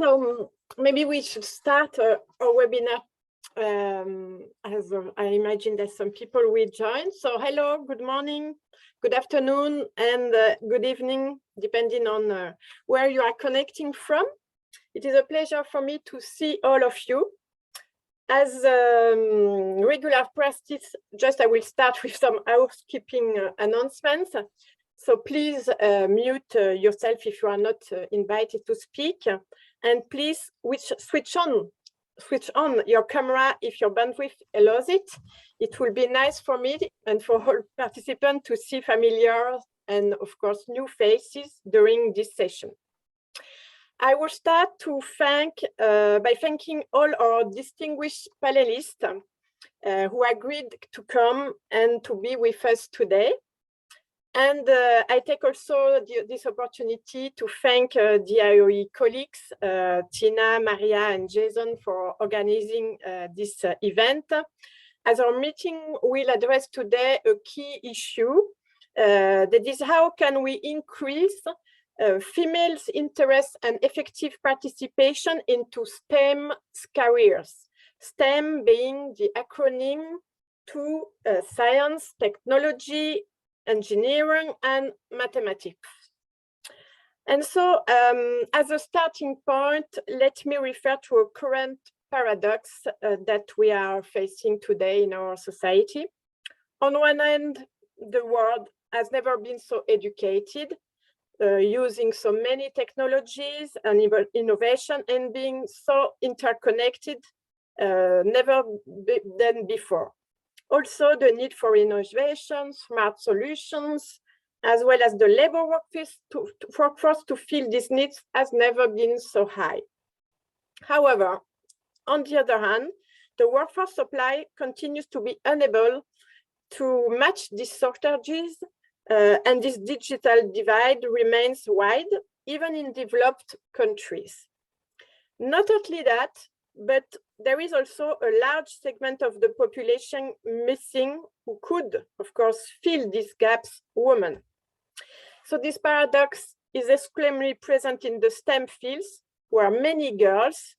So maybe we should start our webinar, as I imagine that some people will join. So hello, good morning, good afternoon, and good evening, depending on where you are connecting from. It is a pleasure for me to see all of you. As regular practice, I will start with some housekeeping announcements. So please mute yourself if you are not invited to speak, and please switch on your camera if your bandwidth allows it. It will be nice for me and for all participants to see familiar and of course new faces during this session. I will start to by thanking all our distinguished panelists who agreed to come and to be with us today. And I take also this opportunity to thank the IOE colleagues, Tina, Maria, and Jason, for organizing this event. As our meeting will address today a key issue, that is how can we increase females' interest and effective participation into STEM careers. STEM being the acronym to science, technology, engineering, and mathematics. And so as a starting point, let me refer to a current paradox that we are facing today in our society. On one hand, the world has never been so educated, using so many technologies and innovation and being so interconnected, never than before. Also, the need for innovation, smart solutions, as well as the labor workforce to fill these needs has never been so high. However, on the other hand, the workforce supply continues to be unable to match these shortages, and this digital divide remains wide, even in developed countries. Not only that, but there is also a large segment of the population missing who could, of course, fill these gaps, women. So this paradox is extremely present in the STEM fields, where many girls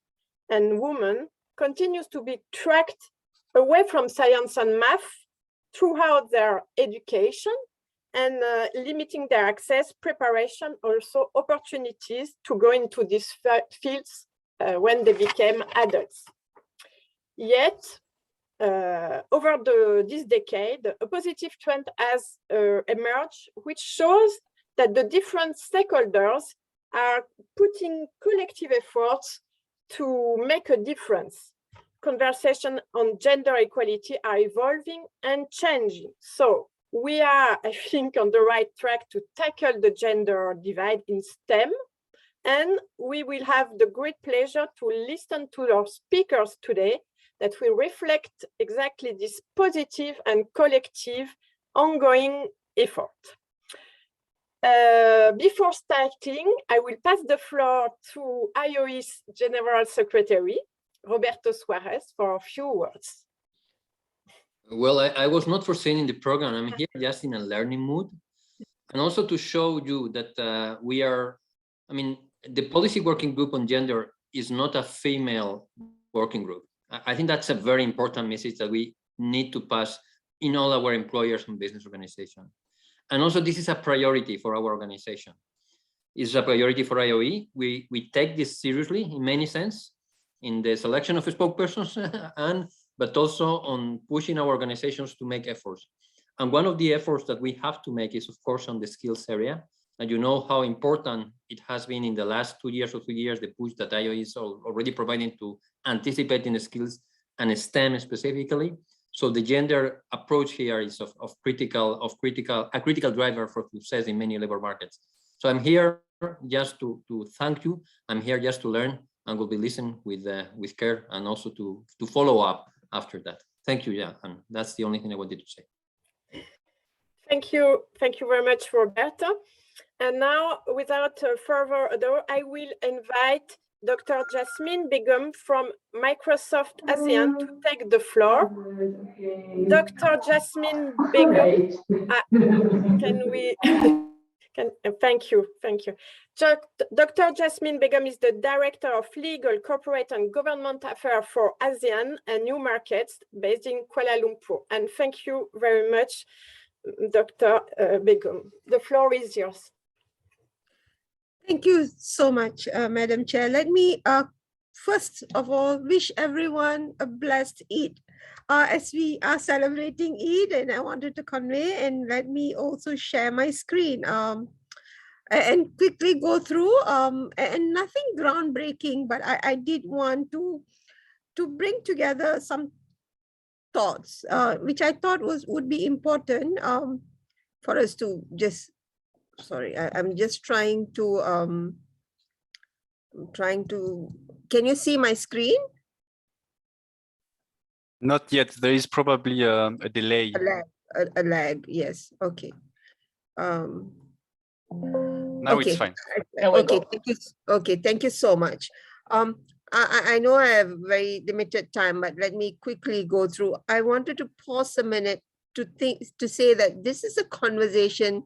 and women continues to be tracked away from science and math throughout their education and limiting their access, preparation, also opportunities to go into these fields when they became adults. Yet, over this decade, a positive trend has emerged, which shows that the different stakeholders are putting collective efforts to make a difference. Conversations on gender equality are evolving and changing. So we are, I think, on the right track to tackle the gender divide in STEM. And we will have the great pleasure to listen to our speakers today that will reflect exactly this positive and collective ongoing effort. Before starting, I will pass the floor to IOE's General Secretary, Roberto Suarez, for a few words. Well, I was not foreseen in the program. I'm here just in a learning mood. And also to show you that we are, the Policy Working Group on Gender is not a female working group. I think that's a very important message that we need to pass in all our employers and business organizations. And also this is a priority for our organization. It's a priority for IOE. We take this seriously in many sense, in the selection of spokespersons, but also on pushing our organizations to make efforts. And one of the efforts that we have to make is, of course, on the skills area. And you know how important it has been in the last 2 years or 3 years, the push that IOE is already providing to anticipating the skills and STEM specifically. So the gender approach here is a critical driver for success in many labor markets. So I'm here just to thank you. I'm here just to learn and will be listening with care and also to follow up after that. Thank you, yeah, and that's the only thing I wanted to say. Thank you very much, Roberto. And now, without further ado, I will invite Dr. Jasmine Begum from Microsoft ASEAN to take the floor. Dr. Jasmine Begum, can we Thank you. Dr. Jasmine Begum is the Director of Legal, Corporate and Government Affairs for ASEAN and New Markets based in Kuala Lumpur. And thank you very much, Dr. Begum. The floor is yours. Thank you so much, Madam Chair. Let me first of all wish everyone a blessed Eid as we are celebrating Eid, and I wanted to convey, and let me also share my screen and quickly go through and nothing groundbreaking, but I did want to bring together some thoughts which I thought would be important for us to just, sorry, I'm just trying to, can you see my screen? Not yet. There is probably a delay. A lag, yes. Okay. Now okay. it's fine. Okay, thank you so much. I know I have very limited time, but let me quickly go through. I wanted to pause a minute to say that this is a conversation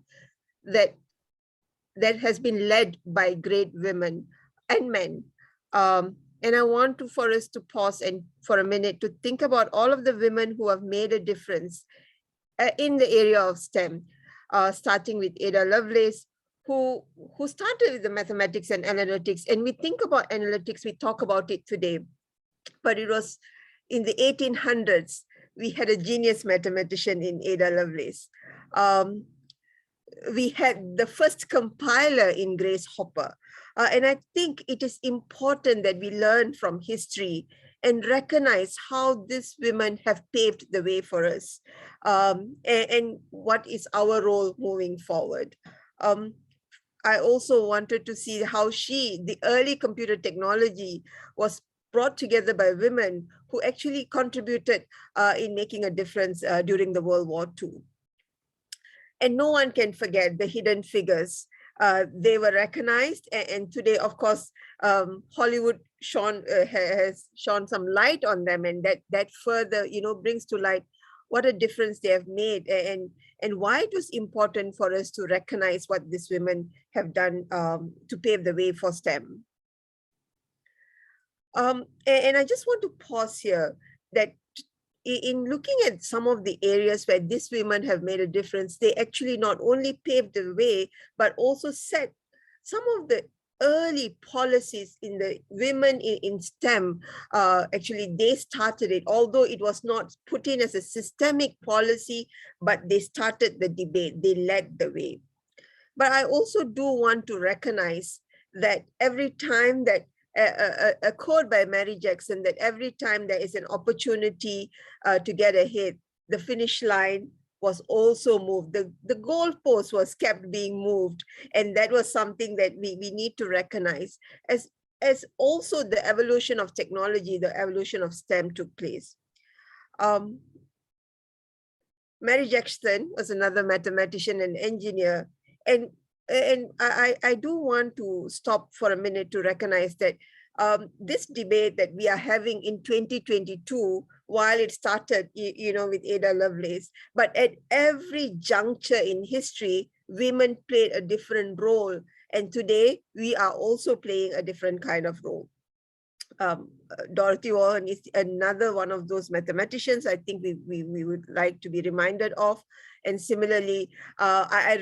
that has been led by great women and men. And I want for us to pause and for a minute to think about all of the women who have made a difference in the area of STEM, starting with Ada Lovelace, who started with the mathematics and analytics. And we think about analytics, we talk about it today, but it was in the 1800s, we had a genius mathematician in Ada Lovelace. We had the first compiler in Grace Hopper. And I think it is important that we learn from history and recognize how these women have paved the way for us and what is our role moving forward. I also wanted to see how the early computer technology was brought together by women who actually contributed in making a difference during the World War II. And no one can forget the hidden figures. They were recognized, and today, of course, Hollywood has shone some light on them, and that further, brings to light what a difference they have made, and why it was important for us to recognize what these women have done to pave the way for STEM. And I just want to pause here that in looking at some of the areas where these women have made a difference, they actually not only paved the way, but also set some of the early policies in the women in STEM. Actually, they started it, although it was not put in as a systemic policy, but they started the debate, they led the way. But I also do want to recognize that every time that a quote by Mary Jackson, that every time there is an opportunity to get ahead, the finish line was also moved. The goalpost was kept being moved. And that was something that we need to recognize as also the evolution of technology, the evolution of STEM took place. Mary Jackson was another mathematician and engineer. And I do want to stop for a minute to recognize that this debate that we are having in 2022, while it started, with Ada Lovelace, but at every juncture in history, women played a different role. And today we are also playing a different kind of role. Dorothy Vaughan is another one of those mathematicians I think we would like to be reminded of. And similarly, I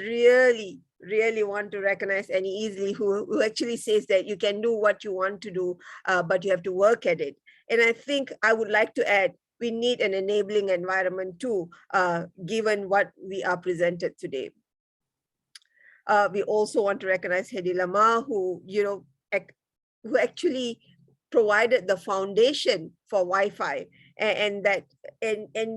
really want to recognize Annie Easley, who actually says that you can do what you want to do, but you have to work at it. And I think I would like to add, we need an enabling environment too, given what we are presented today. We also want to recognize Hedy Lamarr, who actually provided the foundation for Wi-Fi, and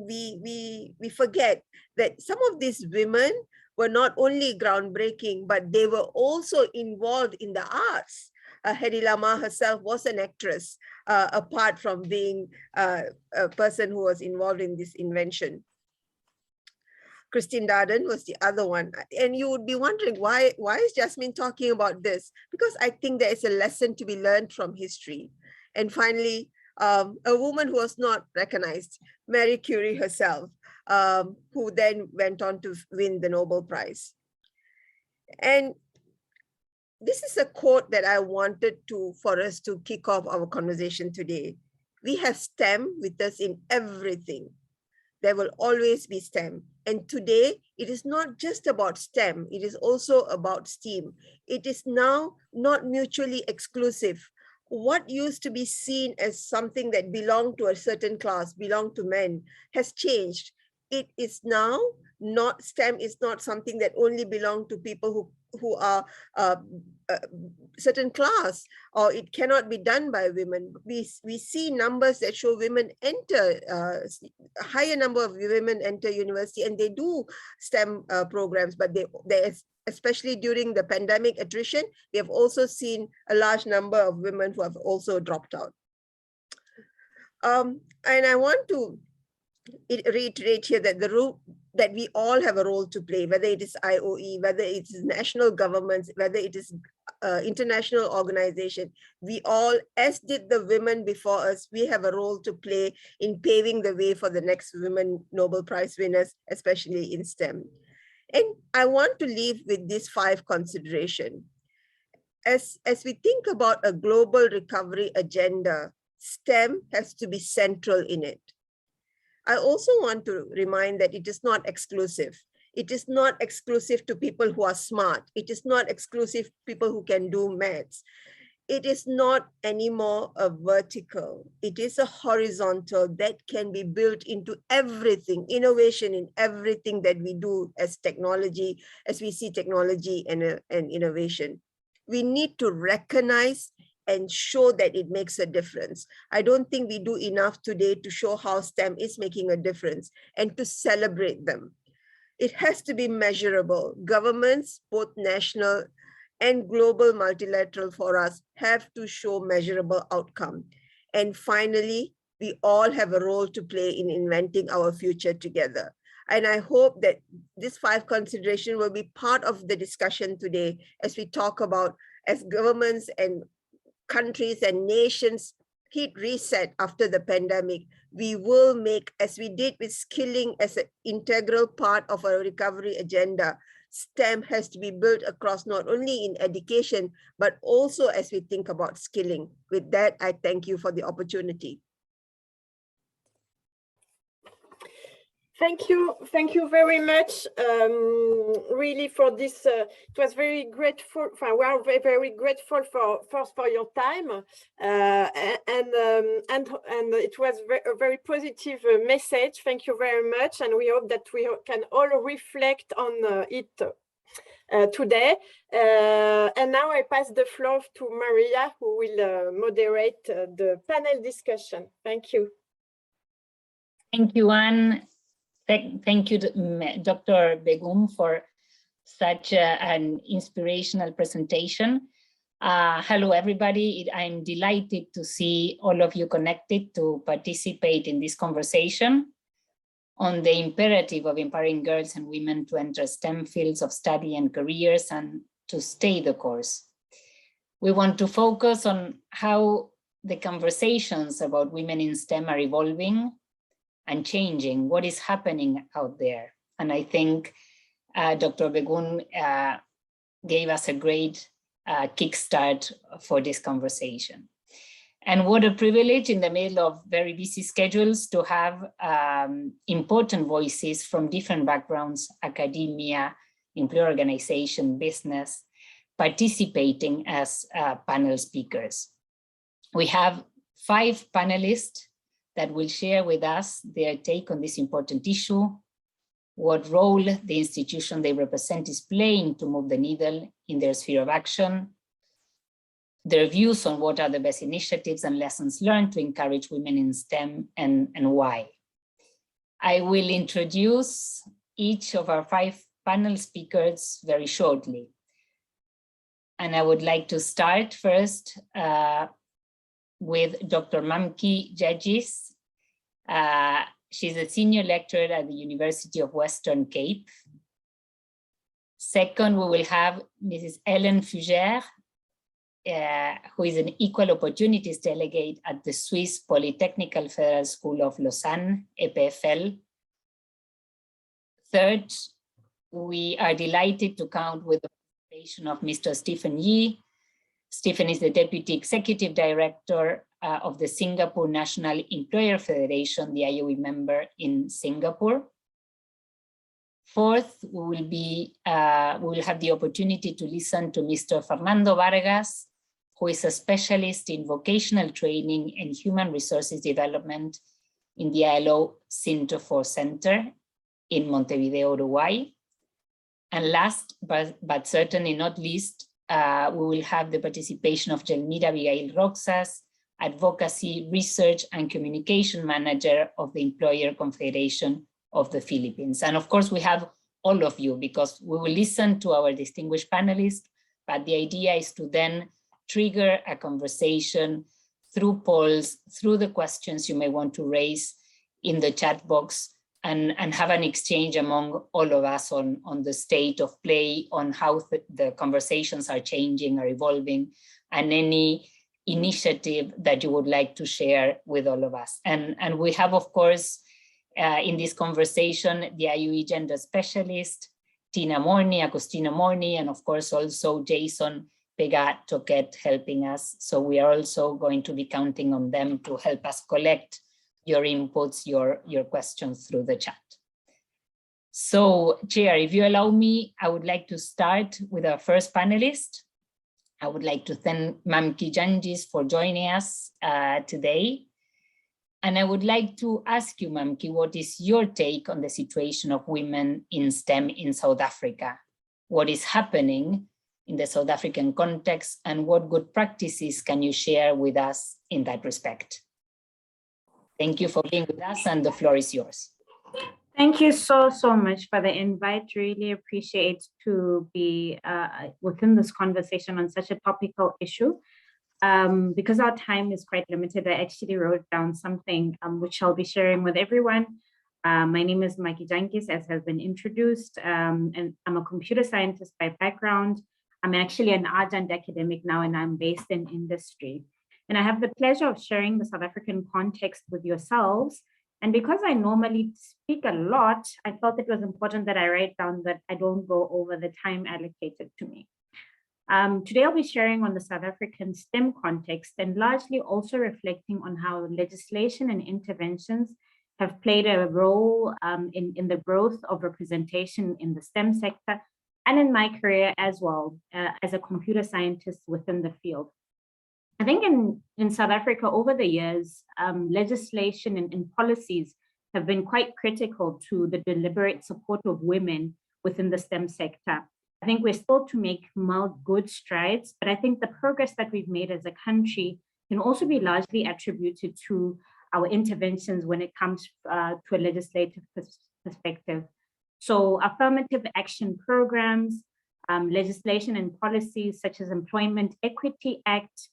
we forget that some of these women were not only groundbreaking, but they were also involved in the arts. Hedy Lamarr herself was an actress, apart from being a person who was involved in this invention. Christine Darden was the other one. And you would be wondering, why is Jasmine talking about this? Because I think there is a lesson to be learned from history. And finally, a woman who was not recognized, Marie Curie herself, who then went on to win the Nobel Prize. And this is a quote that I wanted for us to kick off our conversation today. We have STEM with us in everything. There will always be STEM. And today, it is not just about STEM, it is also about STEAM. It is now not mutually exclusive. What used to be seen as something that belonged to a certain class, belonged to men, has changed. It is now not, STEM is not something that only belong to people who are certain class, or it cannot be done by women. We see numbers that show women enter, a higher number of women enter university, and they do STEM programs, but they especially during the pandemic attrition, we have also seen a large number of women who have also dropped out. And I want to reiterate here that that we all have a role to play, whether it is IOE, whether it is national governments, whether it is international organization. We all, as did the women before us, we have a role to play in paving the way for the next women Nobel Prize winners, especially in STEM. And I want to leave with these 5 considerations. As we think about a global recovery agenda, STEM has to be central in it. I also want to remind that it is not exclusive. It is not exclusive to people who are smart. It is not exclusive to people who can do maths. It is not anymore a vertical. It is a horizontal that can be built into everything, innovation in everything that we do as technology, as we see technology and innovation. We need to recognize and show that it makes a difference. I don't think we do enough today to show how STEM is making a difference and to celebrate them. It has to be measurable. Governments, both national and global multilateral for us, have to show measurable outcome. And finally, we all have a role to play in inventing our future together. And I hope that this 5 considerations will be part of the discussion today as we talk about, as governments and countries and nations hit reset after the pandemic, we will make, as we did with skilling as an integral part of our recovery agenda, STEM has to be built across not only in education, but also as we think about skilling. With that, I thank you for the opportunity. Thank you very much, really, for this. It was very grateful. We are very grateful for your time, and it was a very positive message. Thank you very much, and we hope that we can all reflect on it today. And now I pass the floor to Maria, who will moderate the panel discussion. Thank you. Thank you, Anne. Thank you, Dr. Begum, for such an inspirational presentation. Hello, everybody. I'm delighted to see all of you connected to participate in this conversation on the imperative of empowering girls and women to enter STEM fields of study and careers and to stay the course. We want to focus on how the conversations about women in STEM are evolving and changing, what is happening out there. And I think Dr. Begum gave us a great kickstart for this conversation. And what a privilege in the middle of very busy schedules to have important voices from different backgrounds, academia, employer organization, business, participating as panel speakers. We have 5 panelists that will share with us their take on this important issue, what role the institution they represent is playing to move the needle in their sphere of action, their views on what are the best initiatives and lessons learned to encourage women in STEM and why. I will introduce each of our 5 panel speakers very shortly. And I would like to start first with Dr. Mamki Jajis. She's a senior lecturer at the University of Western Cape. Second, we will have Mrs. Ellen Fugère, who is an equal opportunities delegate at the Swiss Polytechnical Federal School of Lausanne, EPFL. Third, we are delighted to count with participation of Mr. Stephen Yee. Stephen is the Deputy Executive Director of the Singapore National Employer Federation, the IOE member in Singapore. Fourth, we will have the opportunity to listen to Mr. Fernando Vargas, who is a specialist in vocational training and human resources development in the ILO Sinto Center in Montevideo, Uruguay. And last, but certainly not least, we will have the participation of Jelmira Abigail Roxas, Advocacy, Research and Communication Manager of the Employer Confederation of the Philippines. And of course, we have all of you because we will listen to our distinguished panelists, but the idea is to then trigger a conversation through polls, through the questions you may want to raise in the chat box, and have an exchange among all of us on the state of play, on how the conversations are changing or evolving, and any initiative that you would like to share with all of us. And we have, of course, in this conversation, the IOE gender specialist, Tina Morney, Agostina Morney, and of course also Jason Pegat-Toquet helping us. So we are also going to be counting on them to help us collect your inputs, your questions through the chat. So Chair, if you allow me, I would like to start with our first panelist. I would like to thank Mamki Jangis for joining us today. And I would like to ask you, Mamki, what is your take on the situation of women in STEM in South Africa? What is happening in the South African context, and what good practices can you share with us in that respect? Thank you for being with us, and the floor is yours. Thank you so much for the invite. Really appreciate to be within this conversation on such a topical issue. Because our time is quite limited, I actually wrote down something which I'll be sharing with everyone. My name is Maki Jangis, as has been introduced, and I'm a computer scientist by background. I'm actually an adjunct academic now, and I'm based in industry. And I have the pleasure of sharing the South African context with yourselves. And because I normally speak a lot, I felt it was important that I write down that I don't go over the time allocated to me. Today I'll be sharing on the South African STEM context, and largely also reflecting on how legislation and interventions have played a role in the growth of representation in the STEM sector, and in my career as well, as a computer scientist within the field. I think in South Africa over the years, legislation and policies have been quite critical to the deliberate support of women within the STEM sector. I think we're still to make good strides, but I think the progress that we've made as a country can also be largely attributed to our interventions when it comes to a legislative perspective. So affirmative action programs, legislation and policies such as Employment Equity Act,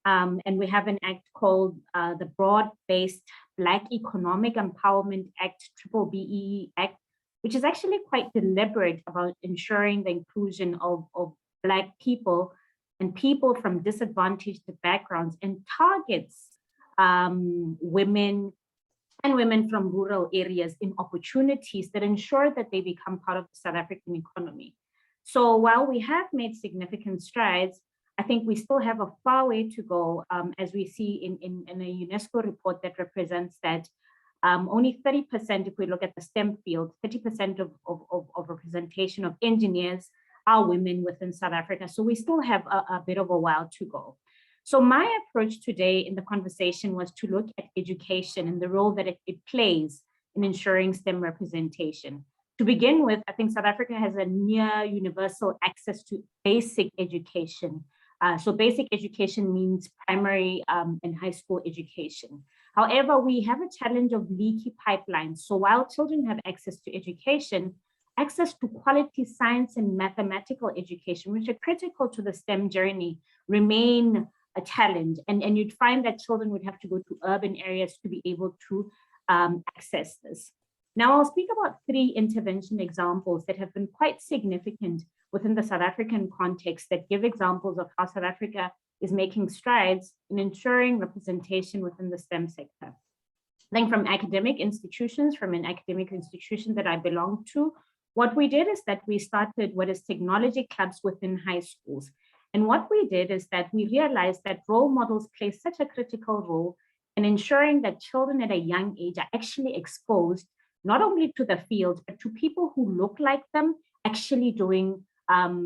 and we have an act called the Broad-Based Black Economic Empowerment Act, BBEE Act, which is actually quite deliberate about ensuring the inclusion of Black people and people from disadvantaged backgrounds, and targets women and women from rural areas in opportunities that ensure that they become part of the South African economy. So while we have made significant strides, I think we still have a far way to go, as we see in a UNESCO report that represents that only 30%, if we look at the STEM field, 30% of representation of engineers are women within South Africa. So we still have a bit of a while to go. So my approach today in the conversation was to look at education and the role that it plays in ensuring STEM representation. To begin with, I think South Africa has a near universal access to basic education. So basic education means primary and high school education. However, we have a challenge of leaky pipelines. So while children have access to education, access to quality science and mathematical education, which are critical to the STEM journey, remain a challenge. And you'd find that children would have to go to urban areas to be able to access this. Now, I'll speak about 3 intervention examples that have been quite significant within the South African context that give examples of how South Africa is making strides in ensuring representation within the STEM sector. I think from academic institutions, from an academic institution that I belong to, what we did is that we started what is technology clubs within high schools. And what we did is that we realized that role models play such a critical role in ensuring that children at a young age are actually exposed not only to the field, but to people who look like them actually doing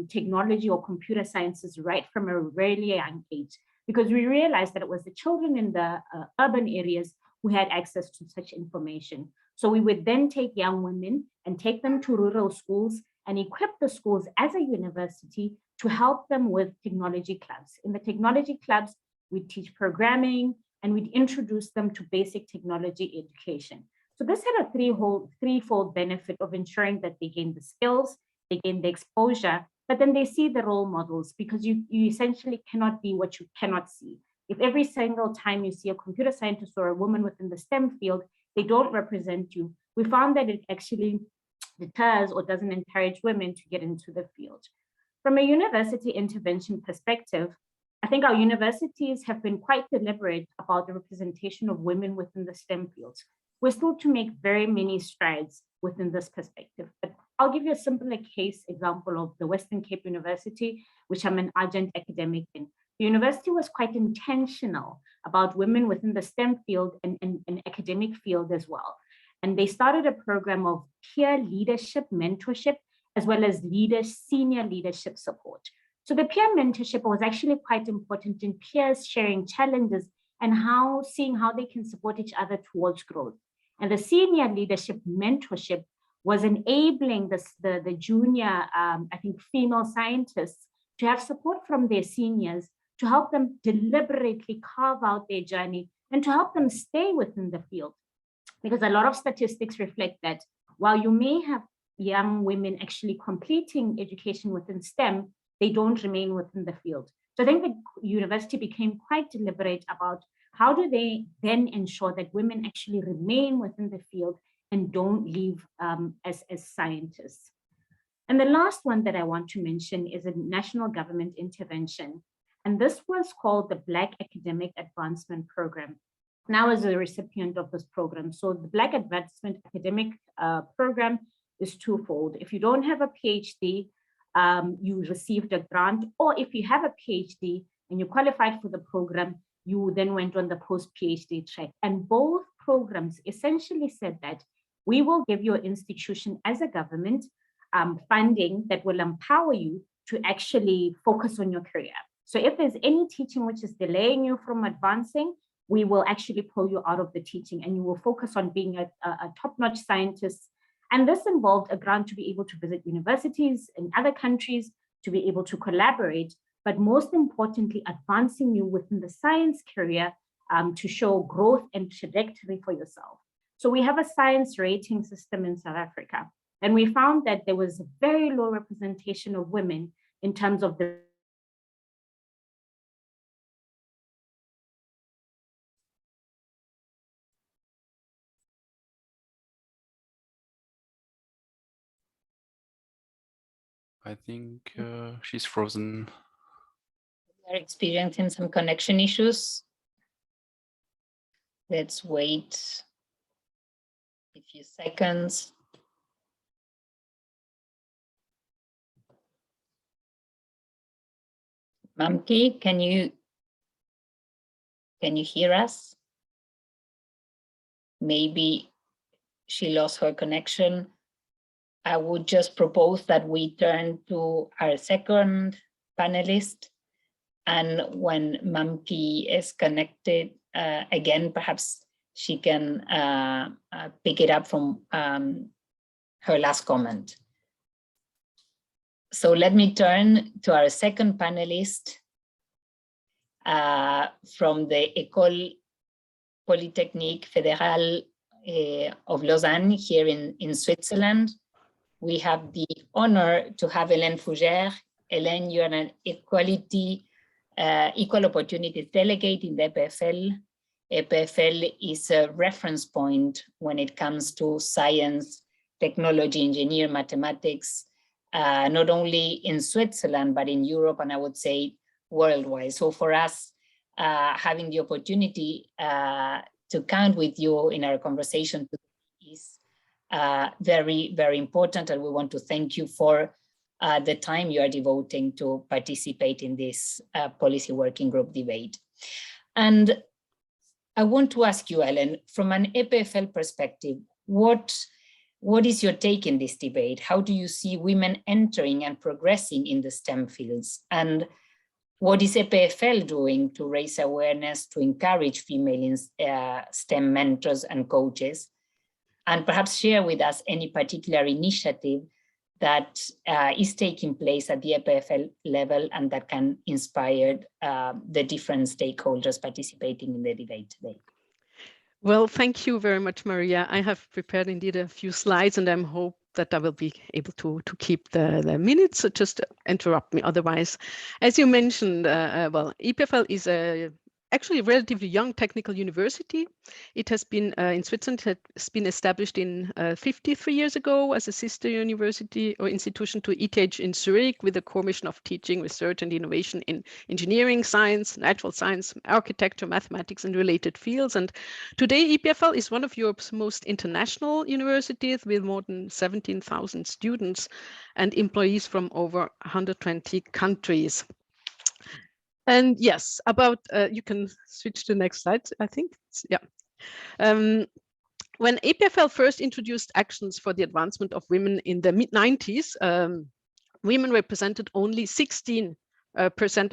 technology or computer sciences right from a really young age. Because we realized that it was the children in the urban areas who had access to such information. So we would then take young women and take them to rural schools and equip the schools as a university to help them with technology clubs. In the technology clubs, we teach programming and we'd introduce them to basic technology education. So this had a threefold benefit of ensuring that they gain the skills, they gain the exposure, but then they see the role models, because you essentially cannot be what you cannot see. If every single time you see a computer scientist or a woman within the STEM field, they don't represent you, we found that it actually deters or doesn't encourage women to get into the field. From a university intervention perspective, I think our universities have been quite deliberate about the representation of women within the STEM fields. We're still to make very many strides within this perspective, but I'll give you a simpler case example of the Western Cape University, which I'm an adjunct academic in. The university was quite intentional about women within the STEM field and academic field as well. And they started a program of peer leadership, mentorship, as well as senior leadership support. So the peer mentorship was actually quite important in peers sharing challenges and seeing how they can support each other towards growth. And the senior leadership mentorship was enabling the junior, I think, female scientists to have support from their seniors to help them deliberately carve out their journey and to help them stay within the field. Because a lot of statistics reflect that while you may have young women actually completing education within STEM, they don't remain within the field. So I think the university became quite deliberate about how do they then ensure that women actually remain within the field and don't leave as scientists. And the last one that I want to mention is a national government intervention. And this was called the Black Academic Advancement Program. Now as a recipient of this program. So the Black Advancement Academic Program is twofold. If you don't have a PhD, you received a grant, or if you have a PhD and you qualified for the program, you then went on the post-PhD track. And both programs essentially said that we will give your institution as a government funding that will empower you to actually focus on your career. So if there's any teaching which is delaying you from advancing, we will actually pull you out of the teaching and you will focus on being a top-notch scientist. And this involved a grant to be able to visit universities in other countries, to be able to collaborate, but most importantly, advancing you within the science career to show growth and trajectory for yourself. So we have a science rating system in South Africa, and we found that there was a very low representation of women in terms of the I think she's frozen. We are experiencing some connection issues. Let's wait a few seconds. Mamki, can you hear us? Maybe she lost her connection. I would just propose that we turn to our second panelist. And when Mamki is connected again, perhaps she can pick it up from her last comment. So let me turn to our second panelist from the École Polytechnique Fédérale of Lausanne here in Switzerland. We have the honor to have Hélène Fougère. Hélène, you're an equal opportunities delegate in the EPFL. EPFL is a reference point when it comes to science, technology, engineering, mathematics, not only in Switzerland, but in Europe, and I would say worldwide. So for us, having the opportunity to count with you in our conversation is very, very important. And we want to thank you for the time you are devoting to participate in this policy working group debate. And I want to ask you, Ellen, from an EPFL perspective, what is your take in this debate? How do you see women entering and progressing in the STEM fields? And what is EPFL doing to raise awareness, to encourage female STEM mentors and coaches? And perhaps share with us any particular initiative that is taking place at the EPFL level and that can inspire the different stakeholders participating in the debate today. Well, thank you very much, Maria. I have prepared indeed a few slides, and I hope that I will be able to keep the minutes, so just interrupt me otherwise. As you mentioned, well, EPFL is actually a relatively young technical university. It has been in Switzerland, it has been established in 53 years ago as a sister university or institution to ETH in Zurich, with a core mission of teaching, research and innovation in engineering, science, natural science, architecture, mathematics and related fields. And today EPFL is one of Europe's most international universities, with more than 17,000 students and employees from over 120 countries. And yes, about, you can switch to the next slide, I think. Yeah. When APFL first introduced actions for the advancement of women in the mid-90s, women represented only 16%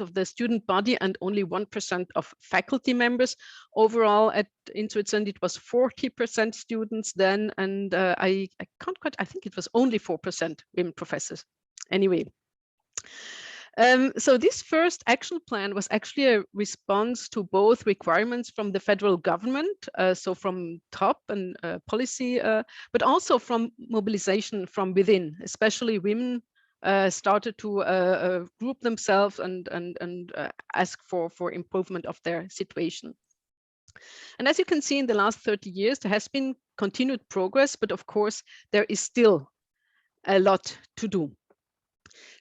of the student body and only 1% of faculty members. Overall, in Switzerland, it was 40% students then, and I can't quite, I think it was only 4% women professors. Anyway. So this first action plan was actually a response to both requirements from the federal government, so from top and policy, but also from mobilization from within. Especially women started to group themselves and ask for improvement of their situation. And as you can see, in the last 30 years, there has been continued progress, but of course, there is still a lot to do.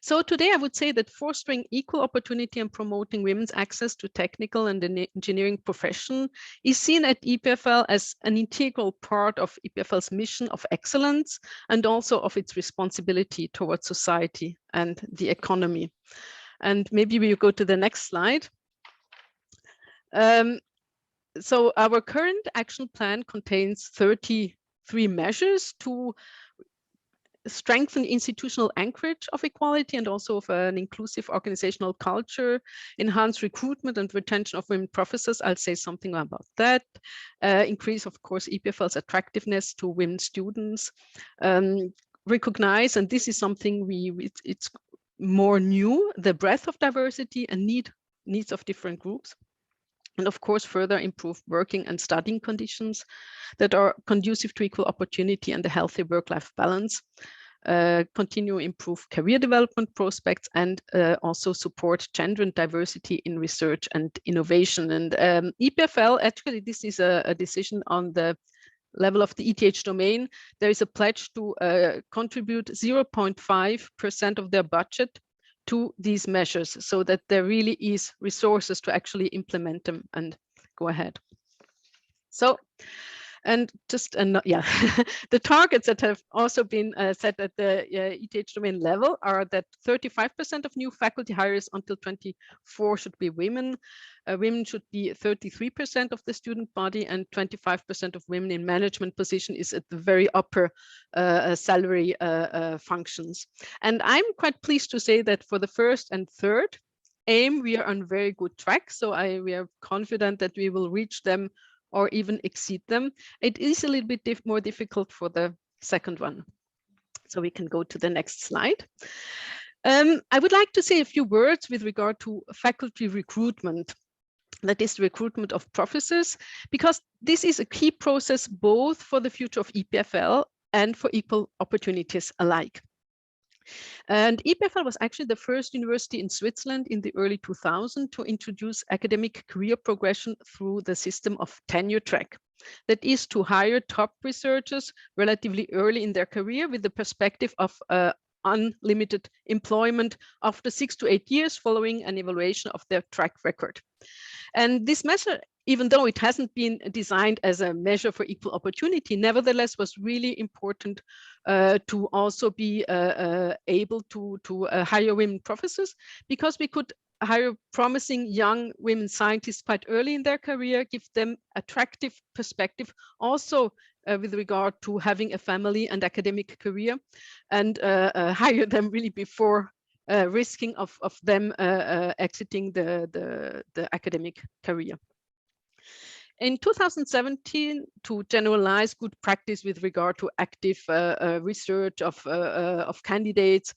So today I would say that fostering equal opportunity and promoting women's access to technical and engineering profession is seen at EPFL as an integral part of EPFL's mission of excellence and also of its responsibility towards society and the economy. And maybe we go to the next slide. So our current action plan contains 33 measures to strengthen institutional anchorage of equality and also of an inclusive organizational culture, enhance recruitment and retention of women professors. I'll say something about that. Increase, of course, EPFL's attractiveness to women students. Recognize, and this is something it's more new, the breadth of diversity and needs of different groups. And of course, further improve working and studying conditions that are conducive to equal opportunity and a healthy work-life balance. Continue improve career development prospects and also support gender and diversity in research and innovation. And EPFL, actually, this is a decision on the level of the ETH domain. There is a pledge to contribute 0.5% of their budget to these measures, so that there really is resources to actually implement them and go ahead. So, and just, yeah, the targets that have also been set at the ETH domain level are that 35% of new faculty hires until 24 should be women. Women should be 33% of the student body, and 25% of women in management position is at the very upper salary functions. And I'm quite pleased to say that for the first and third aim, we are on very good track. So we are confident that we will reach them or even exceed them. It is a little bit more difficult for the second one. So we can go to the next slide. I would like to say a few words with regard to faculty recruitment. That is the recruitment of professors, because this is a key process both for the future of EPFL and for equal opportunities alike. And EPFL was actually the first university in Switzerland in the early 2000s to introduce academic career progression through the system of tenure track. That is to hire top researchers relatively early in their career with the perspective of unlimited employment after 6 to 8 years following an evaluation of their track record. And this measure even though it hasn't been designed as a measure for equal opportunity, nevertheless was really important to also be able to hire women professors, because we could hire promising young women scientists quite early in their career, give them attractive perspective, also with regard to having a family and academic career, and hire them really before risking of them exiting the academic career. In 2017, to generalize good practice with regard to active research of candidates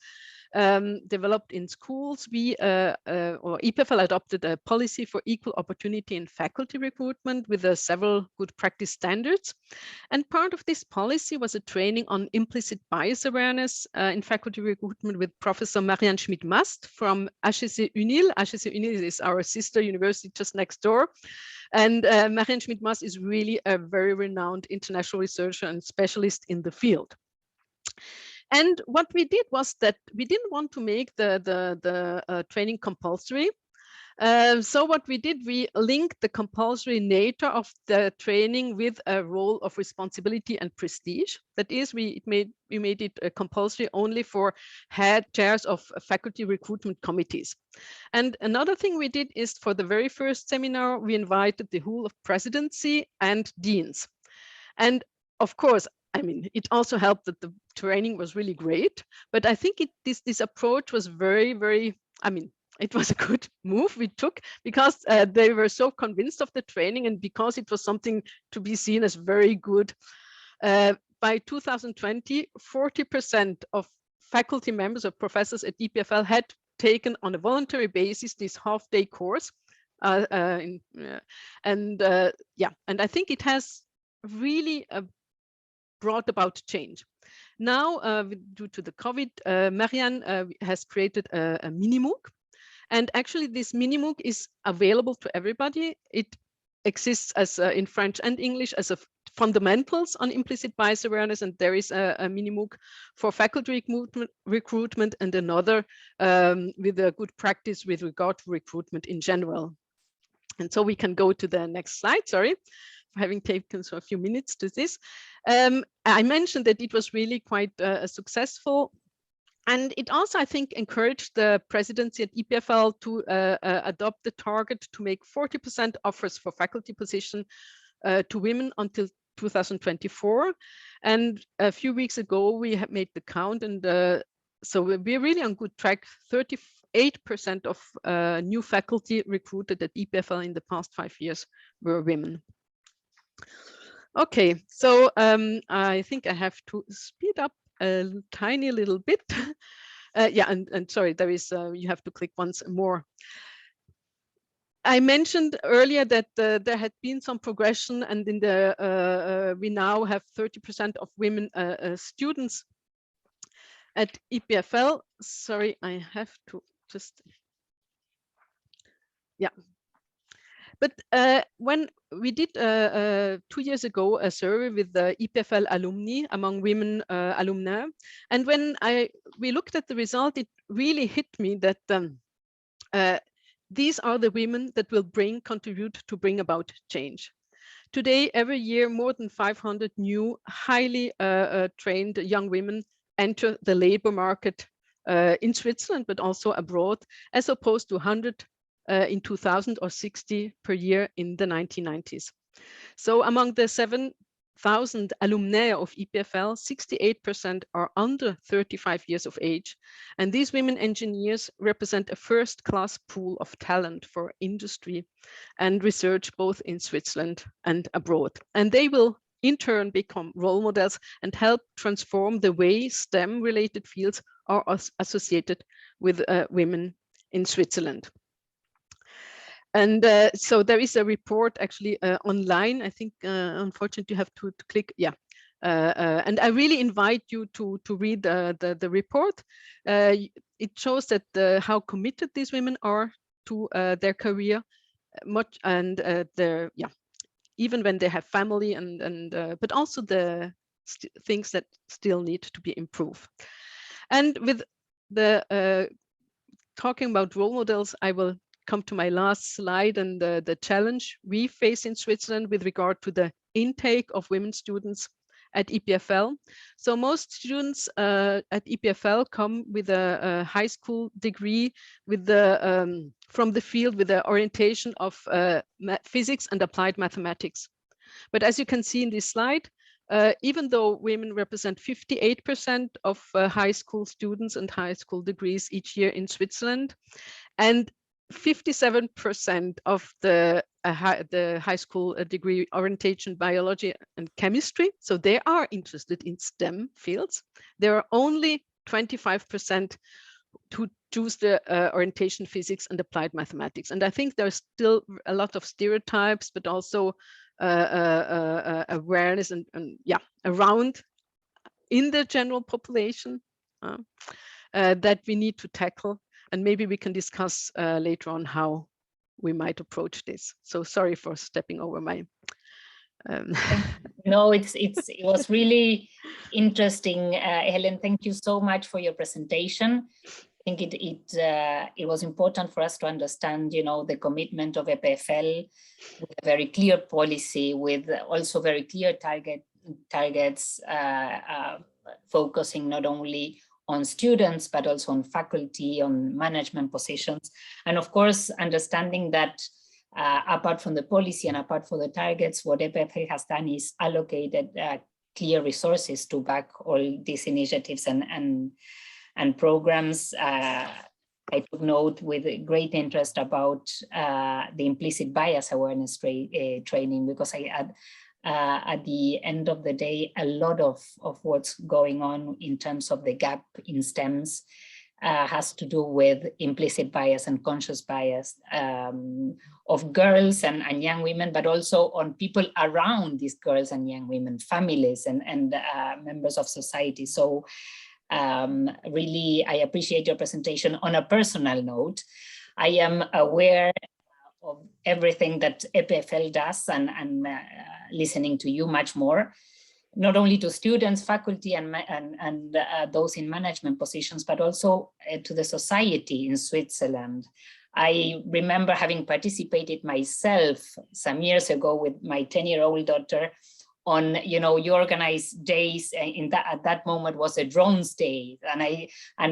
developed in schools, we or EPFL adopted a policy for equal opportunity in faculty recruitment with several good practice standards. And part of this policy was a training on implicit bias awareness in faculty recruitment with Professor Marianne Schmidt-Mast from HEC UNIL. HEC UNIL is our sister university just next door. And Marianne Schmidt-Mast is really a very renowned international researcher and specialist in the field. And what we did was that we didn't want to make the training compulsory. So what we did, we linked the compulsory nature of the training with a role of responsibility and prestige. That is, we made it compulsory only for head chairs of faculty recruitment committees. And another thing we did is, for the very first seminar, we invited the whole of presidency and deans. And of course, I mean, it also helped that the training was really great, but I think this approach was very, I mean, it was a good move we took, because they were so convinced of the training, and because it was something to be seen as very good. By 2020, 40% of faculty members or professors at EPFL had taken on a voluntary basis this half-day course. And I think it has really brought about change. Now, due to the COVID, Marianne has created a mini MOOC. And actually, this mini MOOC is available to everybody. It exists as in French and English as a fundamentals on implicit bias awareness. And there is a mini MOOC for faculty recruitment, and another with a good practice with regard to recruitment in general. And so we can go to the next slide, sorry, for having taken so a few minutes to this. I mentioned that it was really quite successful. And it also, I think, encouraged the presidency at EPFL to adopt the target to make 40% offers for faculty position to women until 2024. And a few weeks ago, we have made the count, and so we're really on good track. 38% of new faculty recruited at EPFL in the past 5 years were women. Okay, so I think I have to speed up a tiny little bit. Yeah, and sorry, there is, you have to click once more. I mentioned earlier that there had been some progression, and in the we now have 30% of women students at EPFL. Sorry, I have to just, yeah. But when we did 2 years ago a survey with the EPFL alumni among women alumni, and when we looked at the result, it really hit me that these are the women that will contribute to bring about change. Today, every year, more than 500 new, highly trained young women enter the labor market in Switzerland, but also abroad, as opposed to 100 in 2000 or 60 per year in the 1990s. So among the 7,000 alumni of EPFL, 68% are under 35 years of age. And these women engineers represent a first-class pool of talent for industry and research, both in Switzerland and abroad. And they will in turn become role models and help transform the way STEM-related fields are associated with women in Switzerland. And so there is a report actually online. I think, unfortunately, you have to click, yeah. And I really invite you to read the report. It shows that how committed these women are to their career, their, yeah, even when they have family, but also the things that still need to be improved. And with the talking about role models, I will come to my last slide and the challenge we face in Switzerland with regard to the intake of women students at EPFL. So most students at EPFL come with a high school degree with the from the field with the orientation of physics and applied mathematics. But as you can see in this slide, even though women represent 58% of high school students and high school degrees each year in Switzerland, and 57% of the high school degree orientation biology and chemistry, so they are interested in STEM fields, there are only 25% to choose the orientation physics and applied mathematics. And I think there's still a lot of stereotypes, but also awareness and yeah, around in the general population that we need to tackle. And maybe we can discuss later on how we might approach this. So sorry for stepping over my. No, it was really interesting, Helen. Thank you so much for your presentation. I think it was important for us to understand, you know, the commitment of EPFL with a very clear policy, with also very clear targets, focusing not only on students, but also on faculty, on management positions. And of course, understanding that apart from the policy and apart from the targets, what EPFL has done is allocated clear resources to back all these initiatives and programs. I took note with great interest about the implicit bias awareness training, because at the end of the day, a lot of what's going on in terms of the gap in STEMs has to do with implicit bias and conscious bias of girls and young women, but also on people around these girls and young women, families and members of society. So really, I appreciate your presentation. On a personal note, I am aware of everything that EPFL does and listening to you much more, not only to students, faculty, and those in management positions, but also to the society in Switzerland. I remember having participated myself some years ago with my 10-year-old daughter on, you know, you organize days, and at that moment was a drones day, and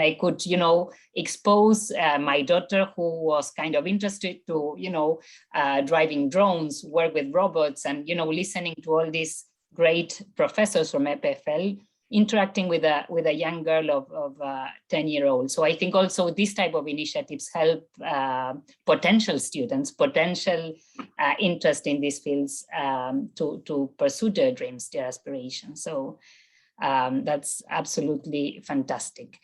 I could, you know, expose my daughter, who was kind of interested to, you know, driving drones, work with robots, and, you know, listening to all these great professors from EPFL interacting with a young girl of 10-year-old. So I think also this type of initiatives help potential students, potential interest in these fields to pursue their dreams, their aspirations. So that's absolutely fantastic.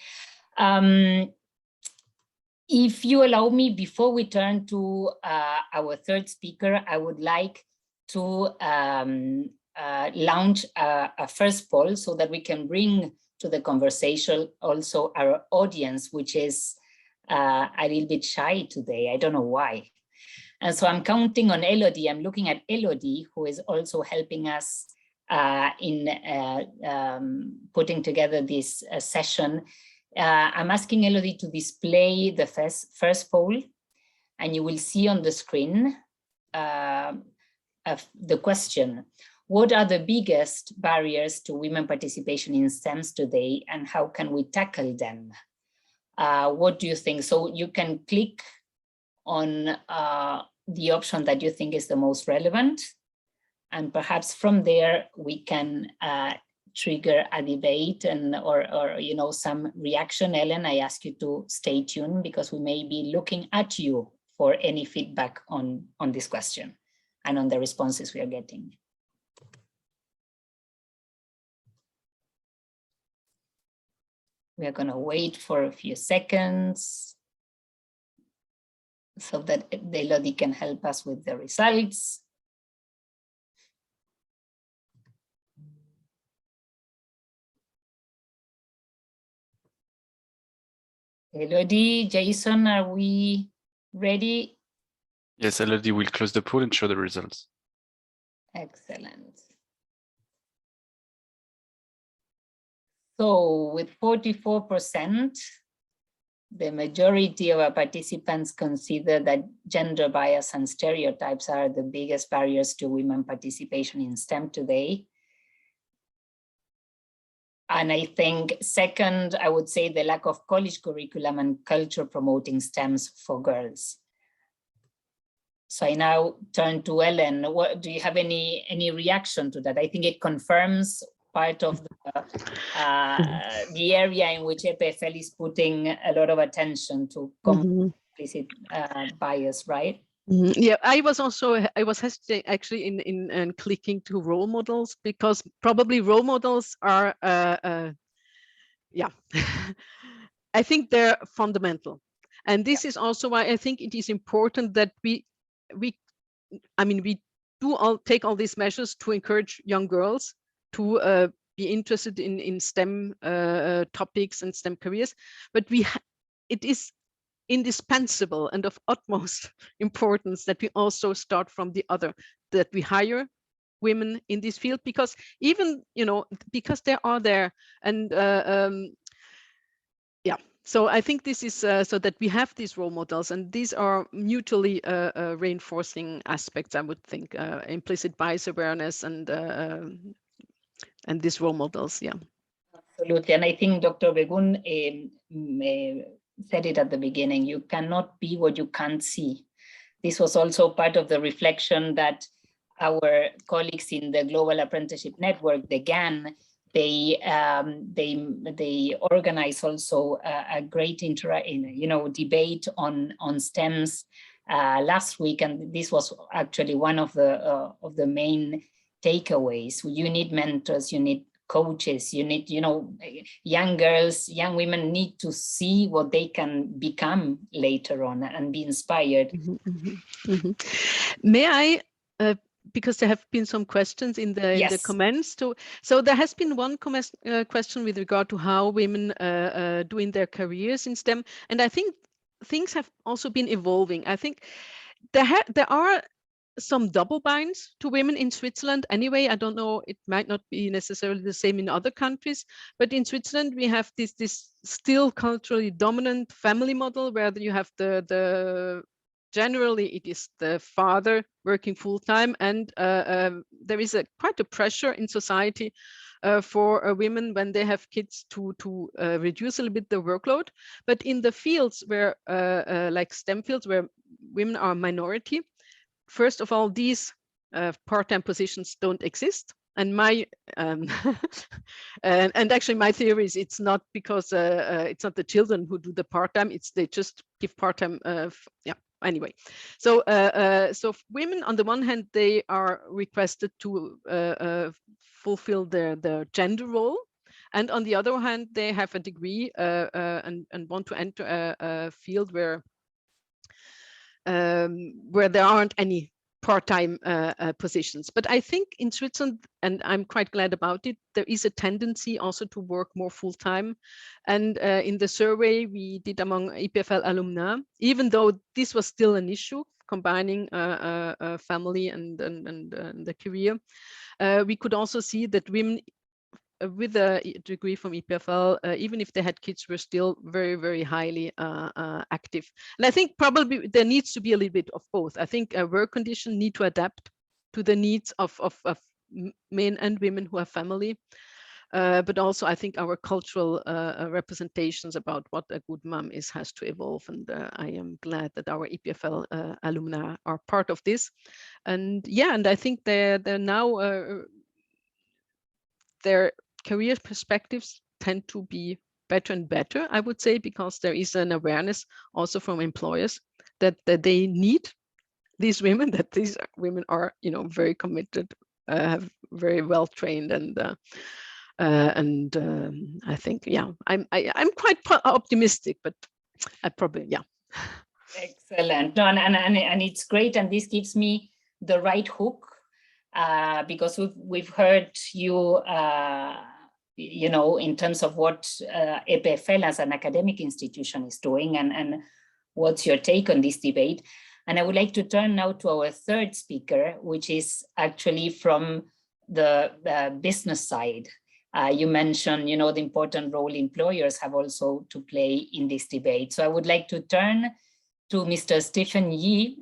If you allow me, before we turn to our third speaker, I would like to launch a first poll so that we can bring to the conversation also our audience, which is a little bit shy today. I don't know why. And so I'm counting on Elodie. I'm looking at Elodie, who is also helping us in putting together this session. I'm asking Elodie to display the first poll, and you will see on the screen the question: what are the biggest barriers to women participation in STEMs today, and how can we tackle them? What do you think? So you can click on the option that you think is the most relevant, and perhaps from there we can trigger a debate and or you know, some reaction. Ellen, I ask you to stay tuned, because we may be looking at you for any feedback on this question and on the responses we are getting. We are going to wait for a few seconds so that Elodie can help us with the results. Elodie, Jason, are we ready? Yes, Elodie will close the poll and show the results. Excellent. So with 44%, the majority of our participants consider that gender bias and stereotypes are the biggest barriers to women participation in STEM today. And I think second, I would say the lack of college curriculum and culture promoting STEMs for girls. So I now turn to Ellen. What, do you have any reaction to that? I think it confirms part of the area in which EPFL is putting a lot of attention to implicit bias, right? Yeah, I was hesitating actually in clicking to role models, because probably role models are yeah I think they're fundamental, and this is also why I think it is important that we do take all these measures to encourage young girls to be interested in STEM topics and STEM careers, but it is indispensable and of utmost importance that we also start from the other, that we hire women in this field, because even, because they are there, and yeah. So I think this is so that we have these role models, and these are mutually reinforcing aspects, I would think, implicit bias awareness and these role models, yeah. Absolutely, and I think Dr. Begum said it at the beginning, you cannot be what you can't see. This was also part of the reflection that our colleagues in the Global Apprenticeship Network, the GAN, they organize also a great debate on STEMs last week, and this was actually one of the main takeaways. You need mentors, you need coaches, you need, young girls, young women need to see what they can become later on and be inspired. May I, because there have been some questions in the comments. So there has been one question with regard to how women do in their careers in STEM, and I think things have also been evolving. I think there are some double binds to women in Switzerland anyway. I don't know, it might not be necessarily the same in other countries, but in Switzerland we have this still culturally dominant family model, where you have generally it is the father working full-time, and there is quite a pressure in society for women when they have kids to reduce a little bit the workload. But in the fields where like STEM fields, where women are a minority, first of all, these part-time positions don't exist. And my and actually my theory is it's not because it's not the children who do the part-time, it's they just give part-time. Yeah. Anyway, so women on the one hand, they are requested to fulfill their gender role, and on the other hand, they have a degree and want to enter a field where there aren't any part-time positions. But I think in Switzerland, and I'm quite glad about it, there is a tendency also to work more full-time. And in the survey we did among EPFL alumni, even though this was still an issue, combining family and the career, we could also see that women with a degree from EPFL, even if they had kids, were still very, very highly active. And I think probably there needs to be a little bit of both. I think work conditions need to adapt to the needs of men and women who have family. But also I think our cultural representations about what a good mom is has to evolve. And I am glad that our EPFL alumni are part of this. And yeah, and I think they're now, their career perspectives tend to be better and better, I would say, because there is an awareness also from employers that they need these women, that these women are, very committed, very well trained, and I think, yeah, I'm quite optimistic, but I probably, yeah. Excellent. No, and it's great, and this gives me the right hook. Because we've heard you, in terms of what EPFL as an academic institution is doing, and what's your take on this debate. And I would like to turn now to our third speaker, which is actually from the business side. You mentioned, the important role employers have also to play in this debate. So I would like to turn to Mr. Stephen Yee.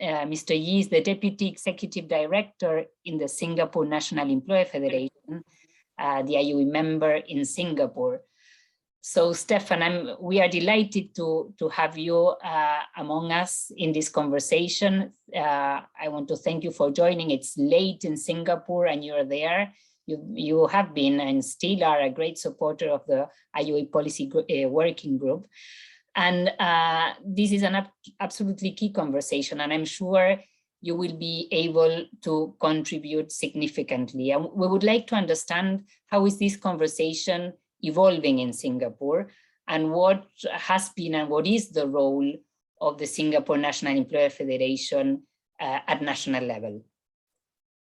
Mr. Yee is the Deputy Executive Director in the Singapore National Employer Federation, the IOE member in Singapore. So Stefan, we are delighted to have you among us in this conversation. I want to thank you for joining. It's late in Singapore and you're there. You have been and still are a great supporter of the IOE Policy Working Group. And this is an absolutely key conversation, and I'm sure you will be able to contribute significantly. And we would like to understand how is this conversation evolving in Singapore, and what has been and what is the role of the Singapore National Employer Federation at national level.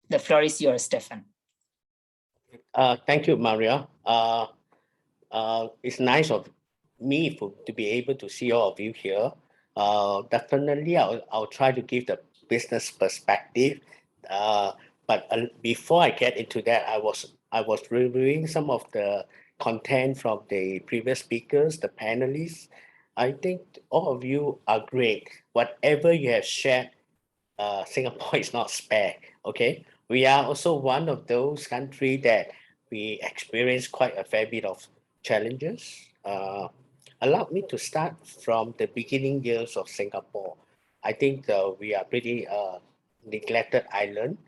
The floor is yours, Stefan. Thank you, Maria. It's nice of me to be able to see all of you here. Definitely, I'll try to give the business perspective. But before I get into that, I was reviewing some of the content from the previous speakers, the panelists. I think all of you are great. Whatever you have shared, Singapore is not spared. Okay, we are also one of those countries that we experience quite a fair bit of challenges. Allow me to start from the beginning years of Singapore. I think we are pretty neglected island,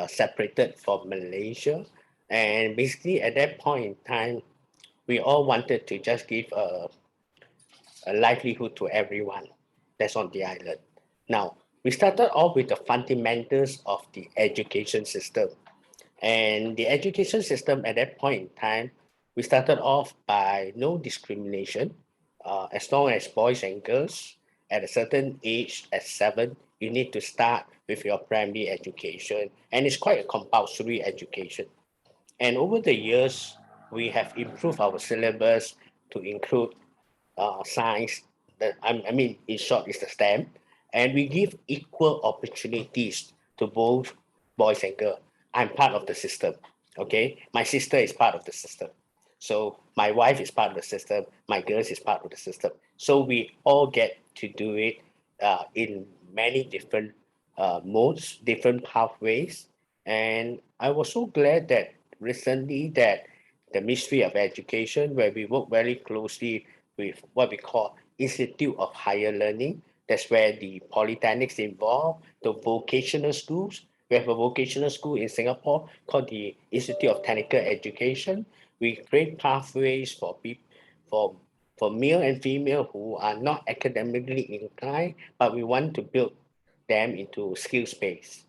separated from Malaysia. And basically at that point in time, we all wanted to just give a livelihood to everyone that's on the island. Now, we started off with the fundamentals of the education system. And the education system at that point in time, we started off by no discrimination. As long as boys and girls at a certain age, at 7, you need to start with your primary education. And it's quite a compulsory education. And over the years, we have improved our syllabus to include science. I mean, in short, it's the STEM. And we give equal opportunities to both boys and girls. I'm part of the system, okay? My sister is part of the system. So my wife is part of the system. My girls is part of the system. So we all get to do it in many different modes, different pathways. And I was so glad that recently that the Ministry of Education, where we work very closely with what we call Institute of Higher Learning, that's where the polytechnics involved, the vocational schools. We have a vocational school in Singapore called the Institute of Technical Education. We create pathways for people, for male and female who are not academically inclined, but we want to build them into skills-based.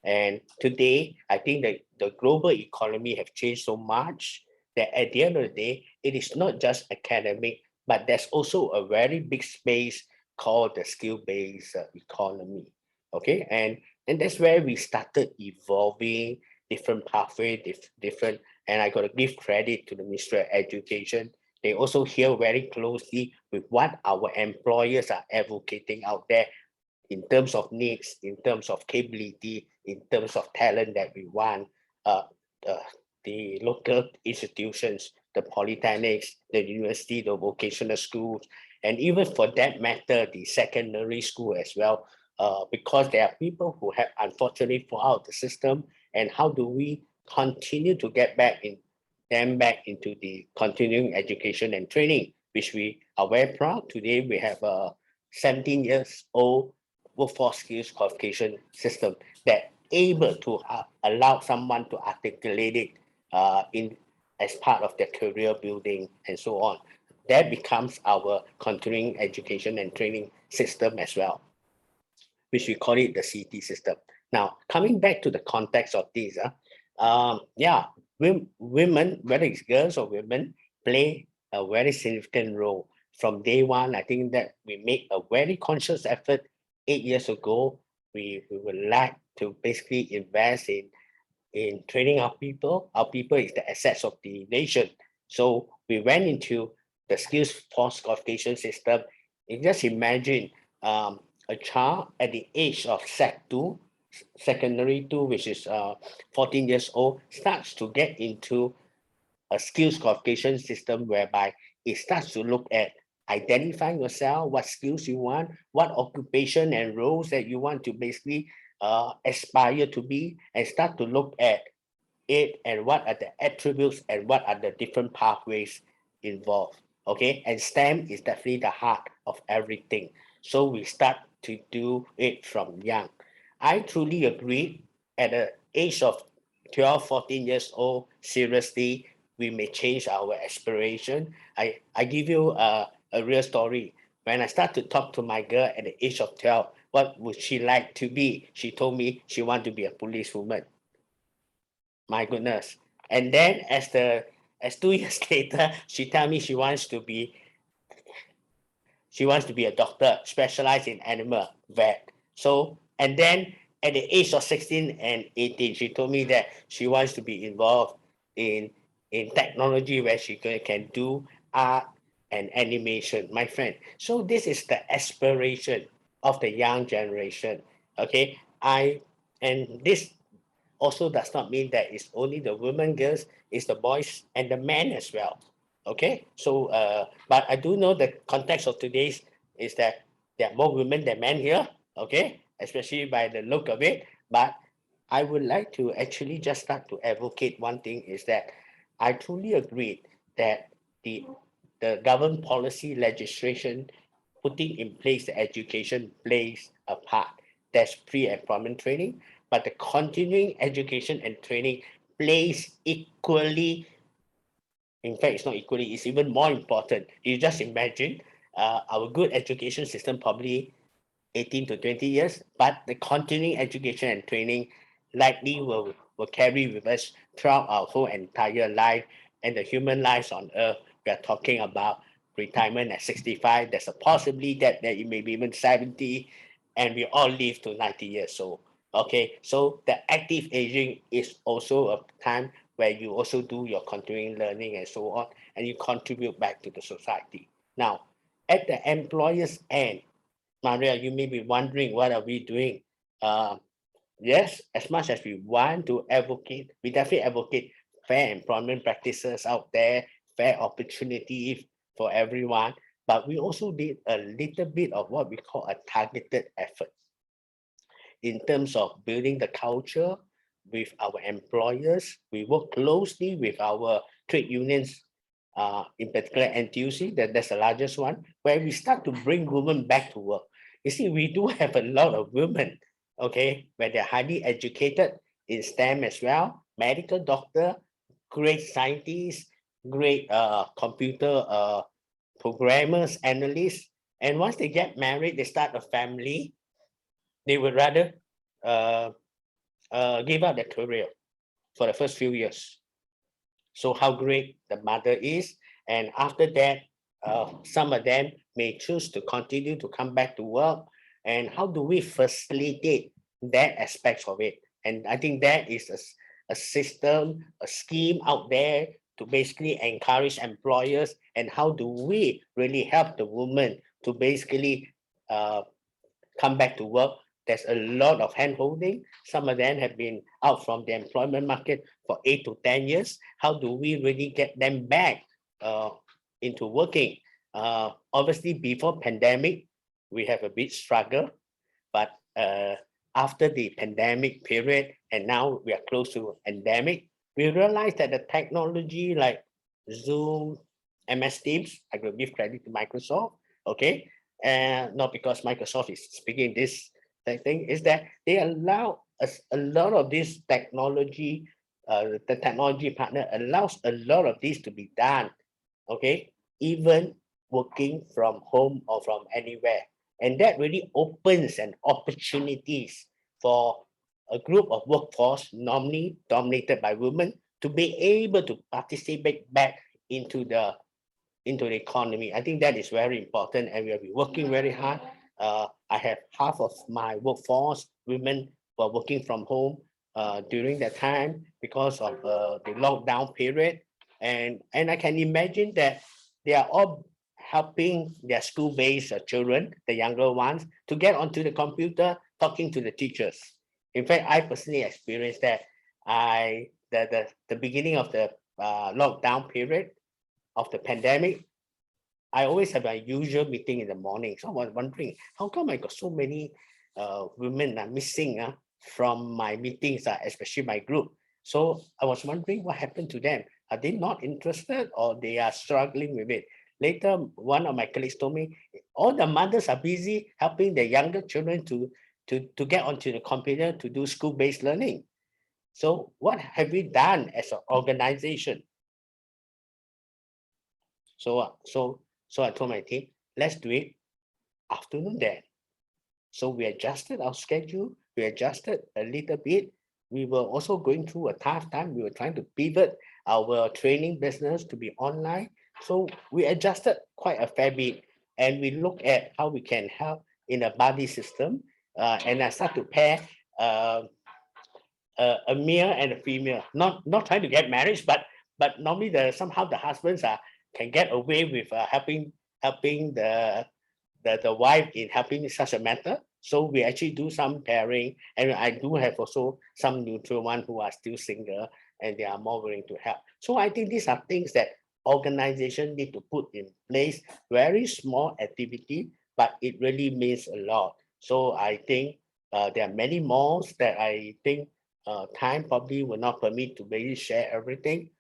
And today, I think that the global economy have changed so much that at the end of the day, it is not just academic, but there's also a very big space called the skill-based economy. Okay, and that's where we started evolving different pathways, different, and I got to give credit to the Ministry of Education. They also hear very closely with what our employers are advocating out there in terms of needs, in terms of capability, in terms of talent that we want. The local institutions, the polytechnics, the university, the vocational schools, and even for that matter, the secondary school as well, because there are people who have unfortunately fallen out of the system, and how do we continue to get back into the continuing education and training, which we are very proud. Today we have a 17 years old workforce skills qualification system that able to allow someone to articulate it as part of their career building and so on. That becomes our continuing education and training system as well, which we call it the CT system. Now, coming back to the context of this, women, whether it's girls or women, play a very significant role. From day one, I think that we make a very conscious effort 8 years ago. We would like to basically invest in training our people. Our people is the assets of the nation. So we went into the skills force qualification system. You just imagine a child at the age of Sec 2, secondary 2, which is 14 years old, starts to get into a skills qualification system whereby it starts to look at identifying yourself, what skills you want, what occupation and roles that you want to basically aspire to be, and start to look at it and what are the attributes and what are the different pathways involved. Okay, and STEM is definitely the heart of everything. So we start to do it from young. I truly agree at the age of 12, 14 years old, seriously, we may change our aspiration. I give you a real story. When I start to talk to my girl at the age of 12, what would she like to be? She told me she want to be a policewoman. My goodness. And then as 2 years later, she tell me she wants to be a doctor, specialized in animal vet. So, and then at the age of 16 and 18, she told me that she wants to be involved in technology where she can do art and animation, my friend. So this is the aspiration of the young generation. Okay, and this also does not mean that it's only the women, girls, it's the boys and the men as well. Okay, so but I do know the context of today's is that there are more women than men here. Okay, especially by the look of it. But I would like to actually just start to advocate one thing is that I truly agree that the government policy legislation putting in place the education plays a part. That's pre-employment training, but the continuing education and training plays equally. In fact, it's not equally, it's even more important. You just imagine our good education system probably 18 to 20 years, but the continuing education and training likely will carry with us throughout our whole entire life and the human lives on earth. We are talking about retirement at 65. There's a possibility that it may be even 70, and we all live to 90 years old. Okay, so the active aging is also a time where you also do your continuing learning and so on, and you contribute back to the society. Now, at the employer's end, Maria, you may be wondering, what are we doing? Yes, as much as we want to advocate, we definitely advocate fair employment practices out there, fair opportunity for everyone, but we also did a little bit of what we call a targeted effort in terms of building the culture with our employers. We work closely with our trade unions, in particular NTUC, that's the largest one, where we start to bring women back to work. You see, we do have a lot of women, okay, where they're highly educated in STEM as well, medical doctor, great scientists, great computer programmers, analysts, and once they get married, they start a family, they would rather give up their career for the first few years. So how great the mother is, and after that, some of them may choose to continue to come back to work. And how do we facilitate that aspect of it? And I think that is a system, a scheme out there to basically encourage employers. And how do we really help the women to basically come back to work? There's a lot of hand-holding. Some of them have been out from the employment market for 8 to 10 years. How do we really get them back into working? Obviously, before pandemic, we have a big struggle, but after the pandemic period, and now we are close to endemic, we realize that the technology like Zoom, MS Teams, I will give credit to Microsoft, okay? And not because Microsoft is speaking this thing, is that they allow us a lot of this technology, the technology partner allows a lot of this to be done, okay? Even working from home or from anywhere. And that really opens an opportunities for a group of workforce normally dominated by women to be able to participate back into the economy. I think that is very important, and we have been working very hard. I have half of my workforce women were working from home during that time because of the lockdown period, and I can imagine that they are all helping their school-based children, the younger ones, to get onto the computer, talking to the teachers. In fact, I personally experienced that. The beginning of the lockdown period of the pandemic, I always have a usual meeting in the morning. So I was wondering, how come I got so many women are missing from my meetings, especially my group. So I was wondering what happened to them. Are they not interested or they are struggling with it? Later, one of my colleagues told me, all the mothers are busy helping the younger children to get onto the computer to do school-based learning. So what have we done as an organization? So I told my team, let's do it afternoon then. So we adjusted our schedule. We adjusted a little bit. We were also going through a tough time. We were trying to pivot our training business to be online. So we adjusted quite a fair bit, and we look at how we can help in a buddy system. And I start to pair a male and a female. Not trying to get married, but normally somehow the husbands can get away with helping the wife in helping such a matter. So we actually do some pairing, and I do have also some neutral ones who are still single and they are more willing to help. So I think these are things that organizations need to put in place. Very small activity, but it really means a lot. So I think there are many more that I think time probably will not permit to really share everything.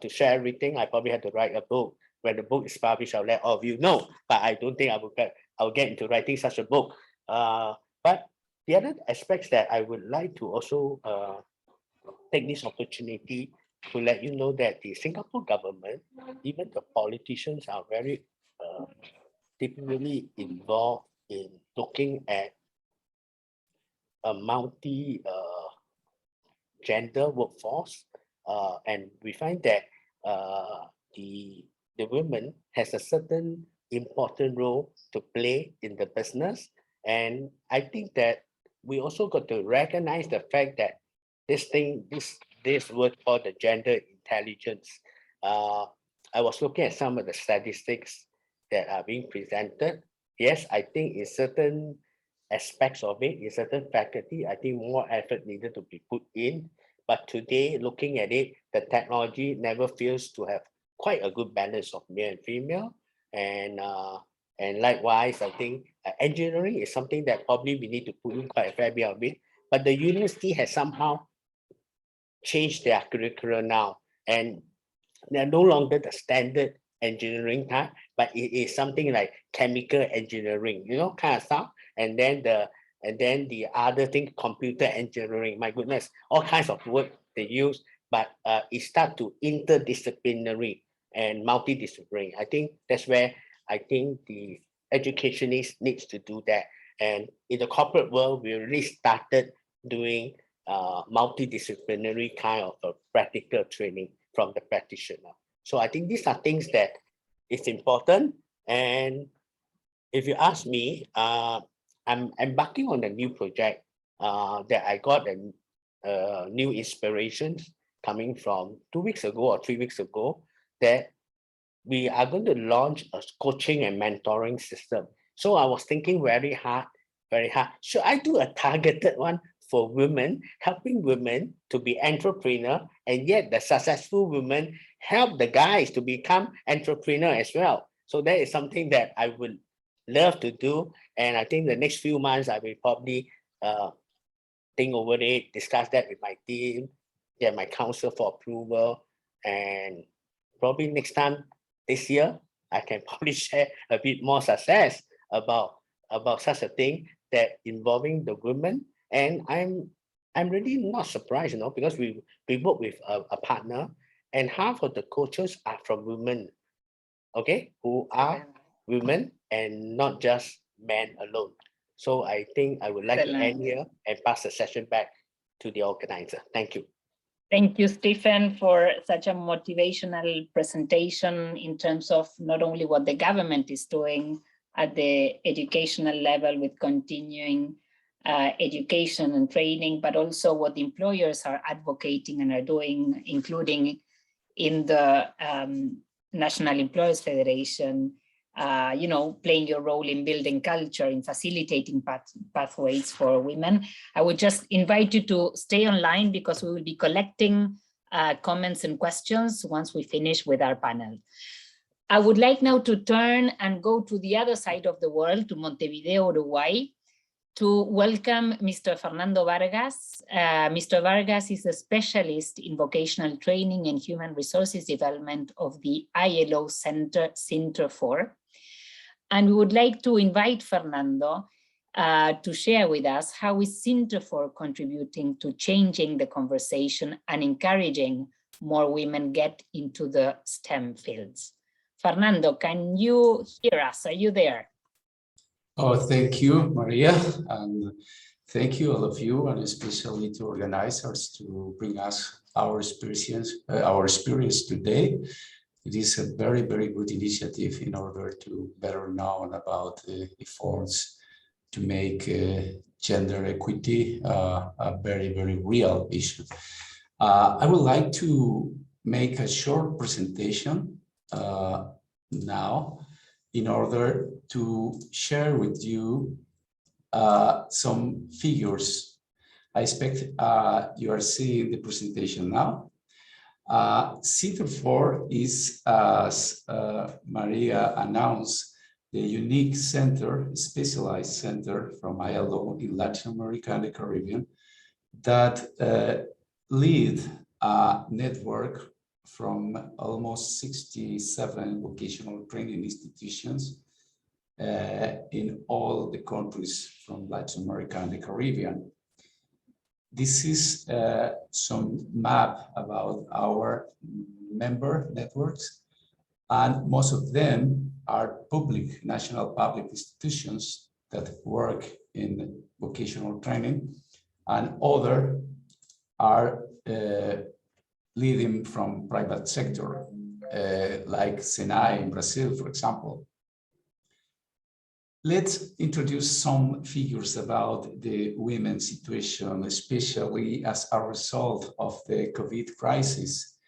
To share everything, I probably have to write a book. When the book is published, I'll let all of you know. But I don't think I'll get into writing such a book. But the other aspects that I would like to also take this opportunity to let you know that the Singapore government, even the politicians, are very typically involved in looking at a multi-gender workforce, and we find that the women has a certain important role to play in the business. And I think that we also got to recognize the fact that this word called the gender intelligence. I was looking at some of the statistics that are being presented. Yes, I think in certain aspects of it, in certain faculty, I think more effort needed to be put in. But today, looking at it, the technology never fails to have quite a good balance of male and female. And likewise, I think engineering is something that probably we need to put in quite a fair bit of it. But the university has somehow changed their curriculum now, and they're no longer the standard engineering type, but it is something like chemical engineering, kind of stuff. And then the other thing, computer engineering. My goodness, all kinds of words they use, but it starts to interdisciplinary and multidisciplinary. I think that's where I think the educationist needs to do that. And in the corporate world, we really started doing multidisciplinary kind of practical training from the practitioner. So I think these are things that is important. And if you ask me, I'm embarking on a new project that I got a new inspirations coming from 2 weeks ago or 3 weeks ago, that we are going to launch a coaching and mentoring system. So I was thinking very hard. Should I do a targeted one for women, helping women to be entrepreneur, and yet the successful women help the guys to become entrepreneur as well? So that is something that I would love to do. And I think the next few months, I will probably think over it, discuss that with my team, get my council for approval. And probably next time this year, I can probably share a bit more success about such a thing that involving the women. And I'm really not surprised, because we work with a partner, and half of the coaches are from women, okay, who are women and not just men alone. So I think I would like to end here and pass the session back to the organizer. Thank you. Thank you, Stephen, for such a motivational presentation in terms of not only what the government is doing at the educational level with continuing education and training, but also what the employers are advocating and are doing, including in the National Employers Federation, playing your role in building culture, in facilitating pathways for women. I would just invite you to stay online because we will be collecting comments and questions once we finish with our panel. I would like now to turn and go to the other side of the world, to Montevideo, Uruguay, to welcome Mr. Fernando Vargas. Mr. Vargas is a specialist in vocational training and human resources development of the ILO Center 4. And we would like to invite Fernando to share with us how is Center 4 contributing to changing the conversation and encouraging more women get into the STEM fields. Fernando, can you hear us? Are you there? Oh, thank you, Maria, and thank you all of you, and especially to organizers to bring us our experience today. It is a very, very good initiative in order to better know about the efforts to make gender equity a very, very real issue. I would like to make a short presentation now in order to share with you some figures. I expect you are seeing the presentation now. Center 4 is, as Maria announced, the unique center, specialized center from ILO in Latin America and the Caribbean that lead a network from almost 67 vocational training institutions in all the countries from Latin America and the Caribbean. This is some map about our member networks, and most of them are public, national public institutions that work in vocational training, and other are leading from private sector, like Senai in Brazil, for example. Let's introduce some figures about the women's situation, especially as a result of the COVID crisis.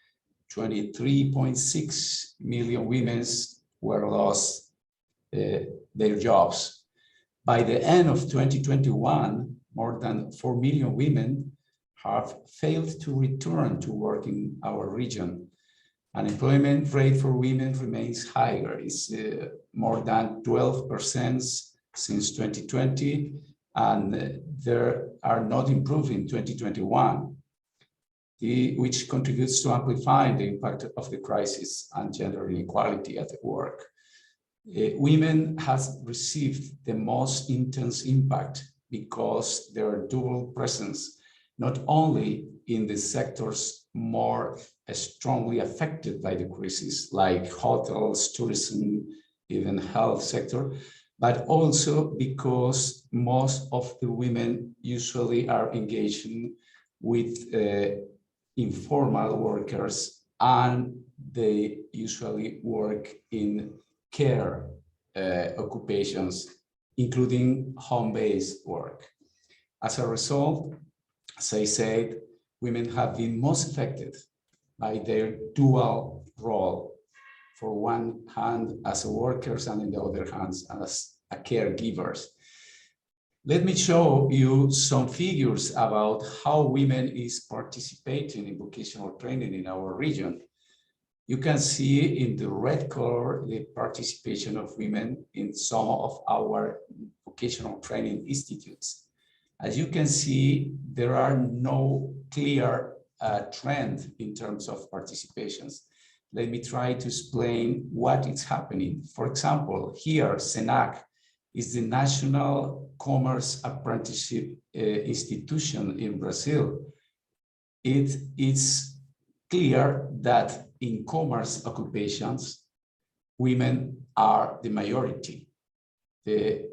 23.6 million women were lost their jobs. By the end of 2021, more than 4 million women have failed to return to work in our region. Unemployment rate for women remains higher. It's more than 12% since 2020, and they are not improving in 2021, which contributes to amplifying the impact of the crisis and gender inequality at work. Women has received the most intense impact because their dual presence, not only in the sectors more strongly affected by the crisis, like hotels, tourism, even health sector, but also because most of the women usually are engaging with informal workers, and they usually work in care occupations, including home-based work. As a result, as I said, women have been most affected by their dual role, for one hand as workers and in the other hand as caregivers. Let me show you some figures about how women is participating in vocational training in our region. You can see in the red color the participation of women in some of our vocational training institutes. As you can see, there are no clear trend in terms of participations. Let me try to explain what is happening. For example, here, SENAC is the National Commerce Apprenticeship Institution in Brazil. It is clear that in commerce occupations, women are the majority. The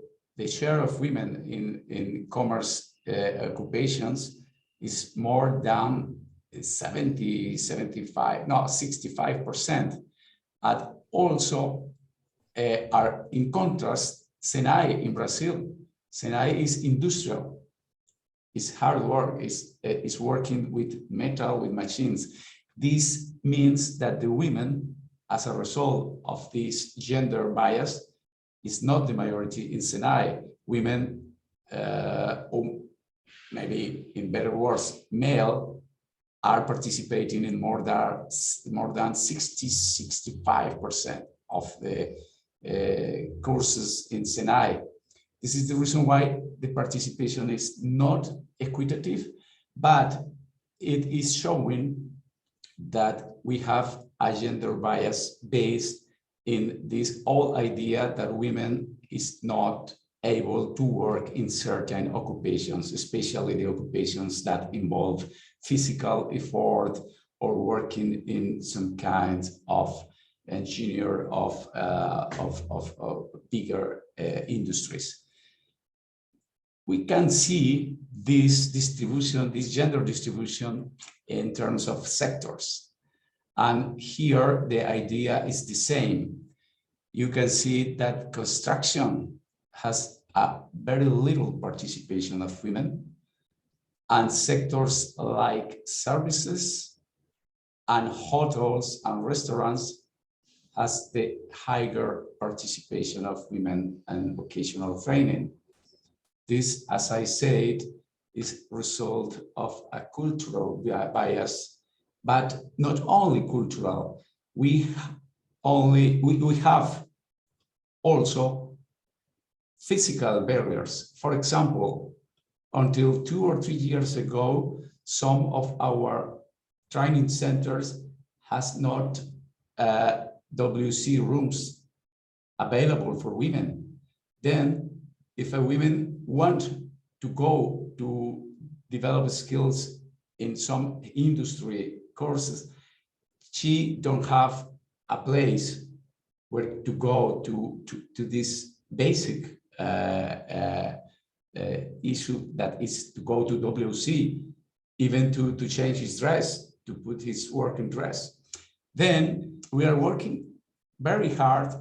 share of women in commerce occupations is more than 65%. And also are in contrast, Senai in Brazil. Senai is industrial, it's hard work, is working with metal, with machines. This means that the women, as a result of this gender bias, is not the majority in Senai. Women, or maybe in better words, male, are participating in more than 65% of the courses in Senai. This is the reason why the participation is not equitative, but it is showing that we have a gender bias based in this whole idea that women is not able to work in certain occupations, especially the occupations that involve physical effort or working in some kind of engineer of bigger industries. We can see this distribution, this gender distribution in terms of sectors. And here the idea is the same. You can see that construction has a very little participation of women, and sectors like services and hotels and restaurants has the higher participation of women and vocational training. This, as I said, is a result of a cultural bias, but not only cultural. We have also physical barriers. For example, until 2 or 3 years ago, some of our training centers has not WC rooms available for women. Then, if a woman want to go to develop skills in some industry courses, she don't have a place where to go to this basic issue that is to go to WC, even to change his dress, to put his working dress. Then we are working very hard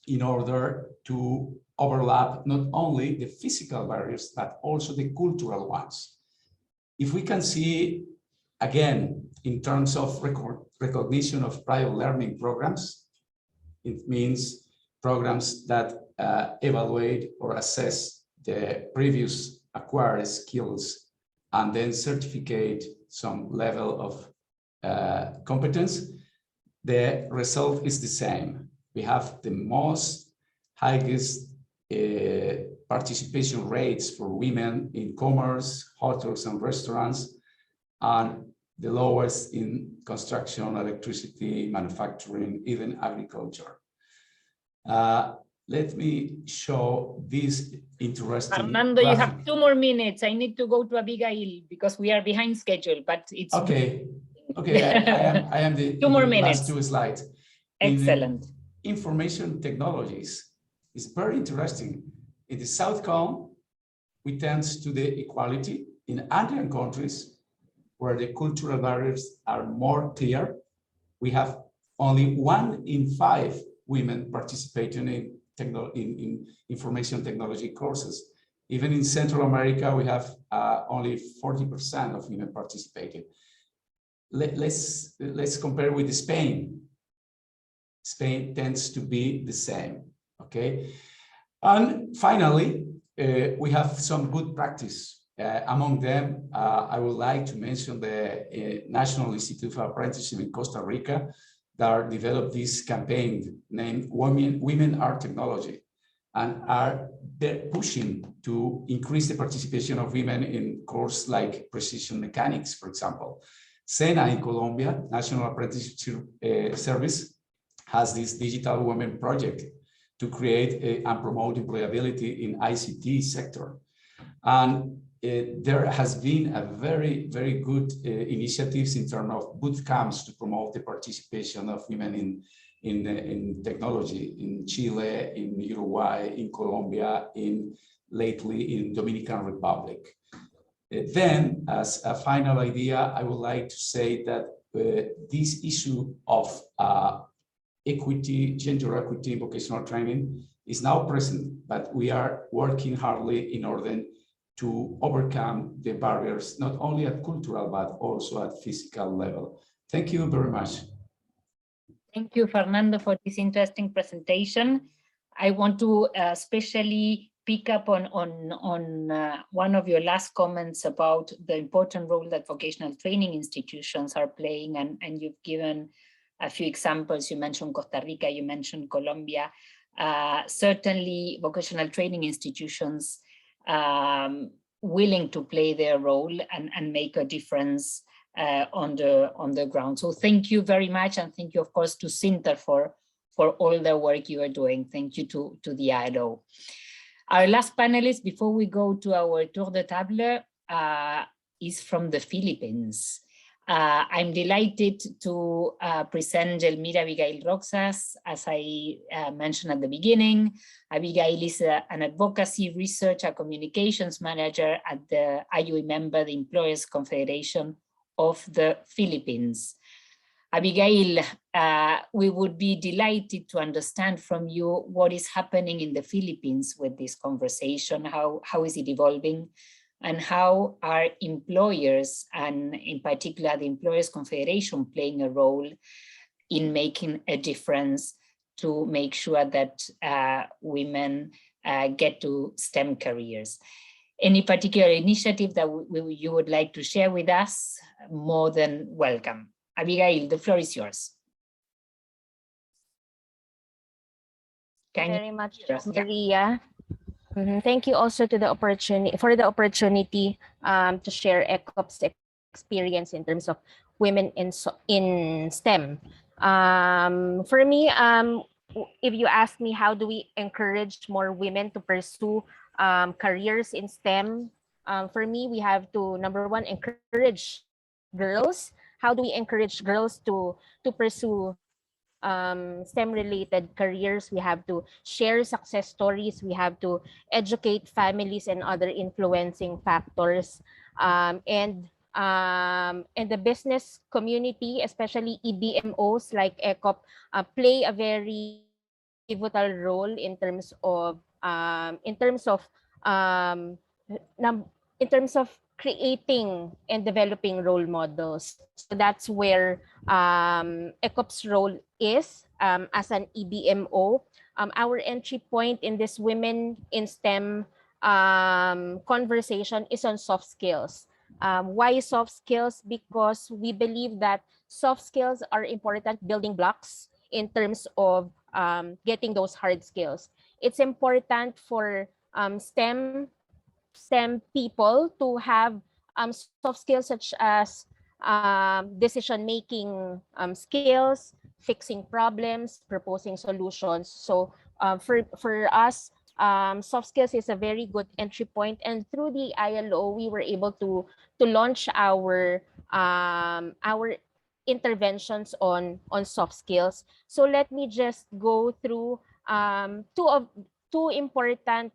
in order to overlap not only the physical barriers, but also the cultural ones. If we can see, again, in terms of recognition of prior learning programs, it means programs that evaluate or assess the previous acquired skills and then certificate some level of competence. The result is the same. We have the most highest participation rates for women in commerce, hotels and restaurants, and the lowest in construction, electricity, manufacturing, even agriculture. Let me show this interesting Fernando, graphic. you have 2 more minutes. I need to go to Abigail because we are behind schedule, but it's okay. Okay, I am the 2 more minutes. last 2 slides. Excellent. In information technologies is very interesting. In the South Cone, we tend to the equality. In Andean countries, where the cultural barriers are more clear, we have only 1 in 5 women participating in information technology courses. Even in Central America, we have only 40% of women participating. Let's compare with Spain. Spain tends to be the same, okay? And finally, we have some good practice. Among them, I would like to mention the National Institute for Apprenticeship in Costa Rica that developed this campaign named Women Are Technology, and they're pushing to increase the participation of women in courses like precision mechanics, for example. SENA in Colombia, National Apprenticeship Service, has this digital women project to create and promote employability in ICT sector. And there has been a very, very good initiatives in terms of boot camps to promote the participation of women in technology in Chile, in Uruguay, in Colombia, lately in Dominican Republic. Then, as a final idea, I would like to say that this issue of equity, gender equity, vocational training is now present, but we are working hardly in order to overcome the barriers, not only at cultural, but also at physical level. Thank you very much. Thank you, Fernando, for this interesting presentation. I want to especially pick up on one of your last comments about the important role that vocational training institutions are playing, and you've given a few examples. You mentioned Costa Rica, you mentioned Colombia. Certainly vocational training institutions willing to play their role and make a difference on the ground. So thank you very much, and thank you, of course, to Sinter for all the work you are doing. Thank you to the ILO. Our last panelist, before we go to our tour de table, is from the Philippines. I'm delighted to present Jelmira Abigail Roxas. As I mentioned at the beginning, Abigail is an advocacy, research, and communications manager at the IOE member, the Employers Confederation of the Philippines. Abigail, we would be delighted to understand from you what is happening in the Philippines with this conversation. How is it evolving? And how are employers, and in particular the Employers Confederation, playing a role in making a difference to make sure that women get to STEM careers? Any particular initiative that you would like to share with us? More than welcome. Abigail, the floor is yours. Thank you very much, Maria. Thank you also to the opportunity to share ECOP's experience in terms of women in STEM. For me, if you ask me how do we encourage more women to pursue careers in STEM, for me, we have to, number one, encourage girls. How do we encourage girls to pursue STEM-related careers? We have to share success stories. We have to educate families and other influencing factors. And the business community, especially EBMOs like ECOP, play a very pivotal role in terms of creating and developing role models. So that's where ECOP's role is as an EBMO. Our entry point in this Women in STEM conversation is on soft skills. Why soft skills? Because we believe that soft skills are important building blocks in terms of getting those hard skills. It's important for STEM people to have soft skills such as decision-making skills, fixing problems, proposing solutions. So for us, soft skills is a very good entry point. And through the ILO, we were able to launch our interventions on soft skills. So let me just go through two important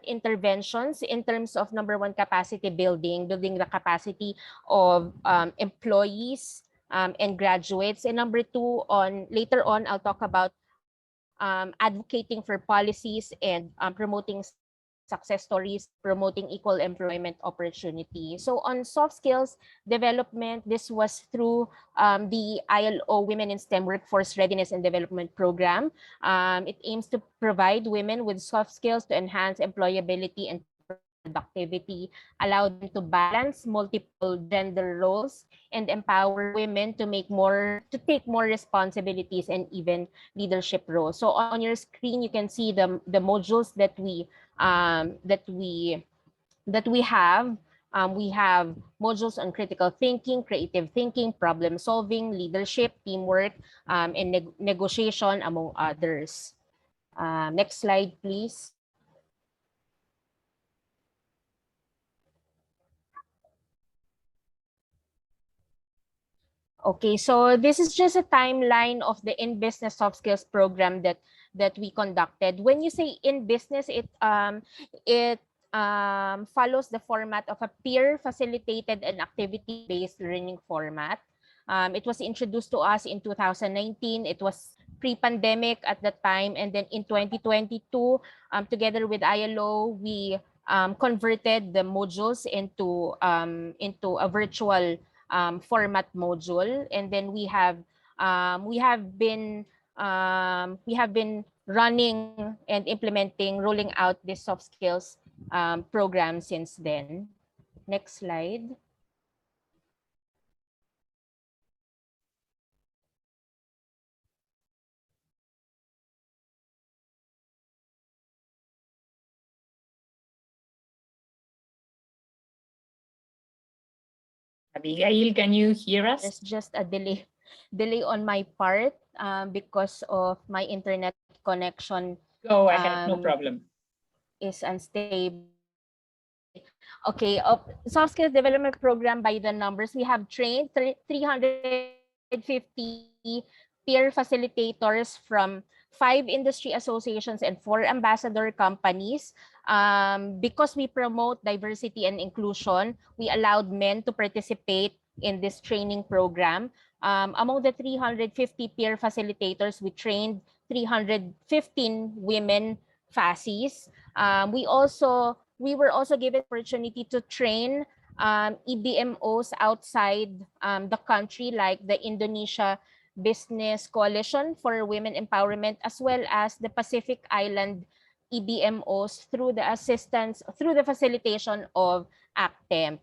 interventions in terms of, number one, capacity building the capacity of employees and graduates, and number two, later on I'll talk about advocating for policies and promoting success stories, promoting equal employment opportunity. So on soft skills development, this was through the ILO Women in STEM Workforce Readiness and Development Program. It aims to provide women with soft skills to enhance employability and productivity, allow them to balance multiple gender roles, and empower women to take more responsibilities and even leadership roles. So on your screen, you can see the modules that we have. We have modules on critical thinking, creative thinking, problem solving, leadership, teamwork, and negotiation, among others. Next slide, please. Okay, so this is just a timeline of the In Business Soft Skills program that we conducted. When you say in business, it follows the format of a peer facilitated and activity-based learning format. It was introduced to us in 2019. It was pre-pandemic at the time, and then in 2022, together with ILO, we converted the modules into a virtual format module, and then we have been running and implementing, rolling out this soft skills program since then. Next slide. Abigail, can you hear us? There's just a delay on my part because of my internet connection. Go ahead, no problem. Is unstable. Okay, soft skills development program by the numbers. We have trained 350 peer facilitators from 5 industry associations and 4 ambassador companies. Because we promote diversity and inclusion, we allowed men to participate in this training program. Among the 350 peer facilitators, we trained 315 women FACIs. We were also given opportunity to train EBMOs outside the country, like the Indonesia Business Coalition for Women Empowerment, as well as the Pacific Island EBMOs through the facilitation of ACTEMP.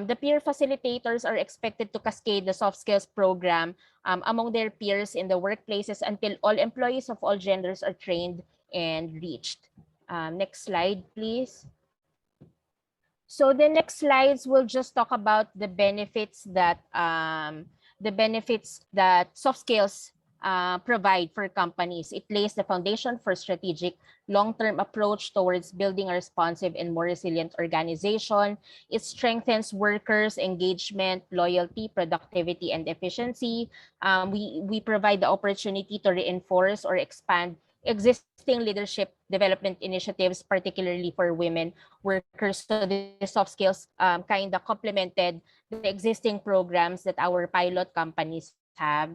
The peer facilitators are expected to cascade the soft skills program among their peers in the workplaces until all employees of all genders are trained and reached. Next slide, please. So the next slides will just talk about the benefits that soft skills provide for companies. It lays the foundation for strategic long-term approach towards building a responsive and more resilient organization. It strengthens workers' engagement, loyalty, productivity, and efficiency. We provide the opportunity to reinforce or expand existing leadership development initiatives, particularly for women workers. So the soft skills kind of complemented the existing programs that our pilot companies have.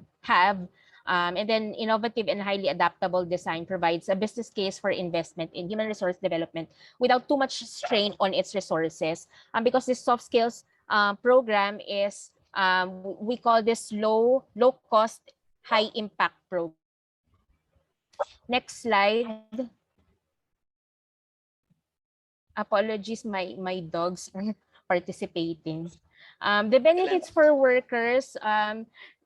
And then innovative and highly adaptable design provides a business case for investment in human resource development without too much strain on its resources. Because this soft skills program is, we call this low cost, high impact program. Next slide. Apologies, my dogs are participating. The benefits for workers,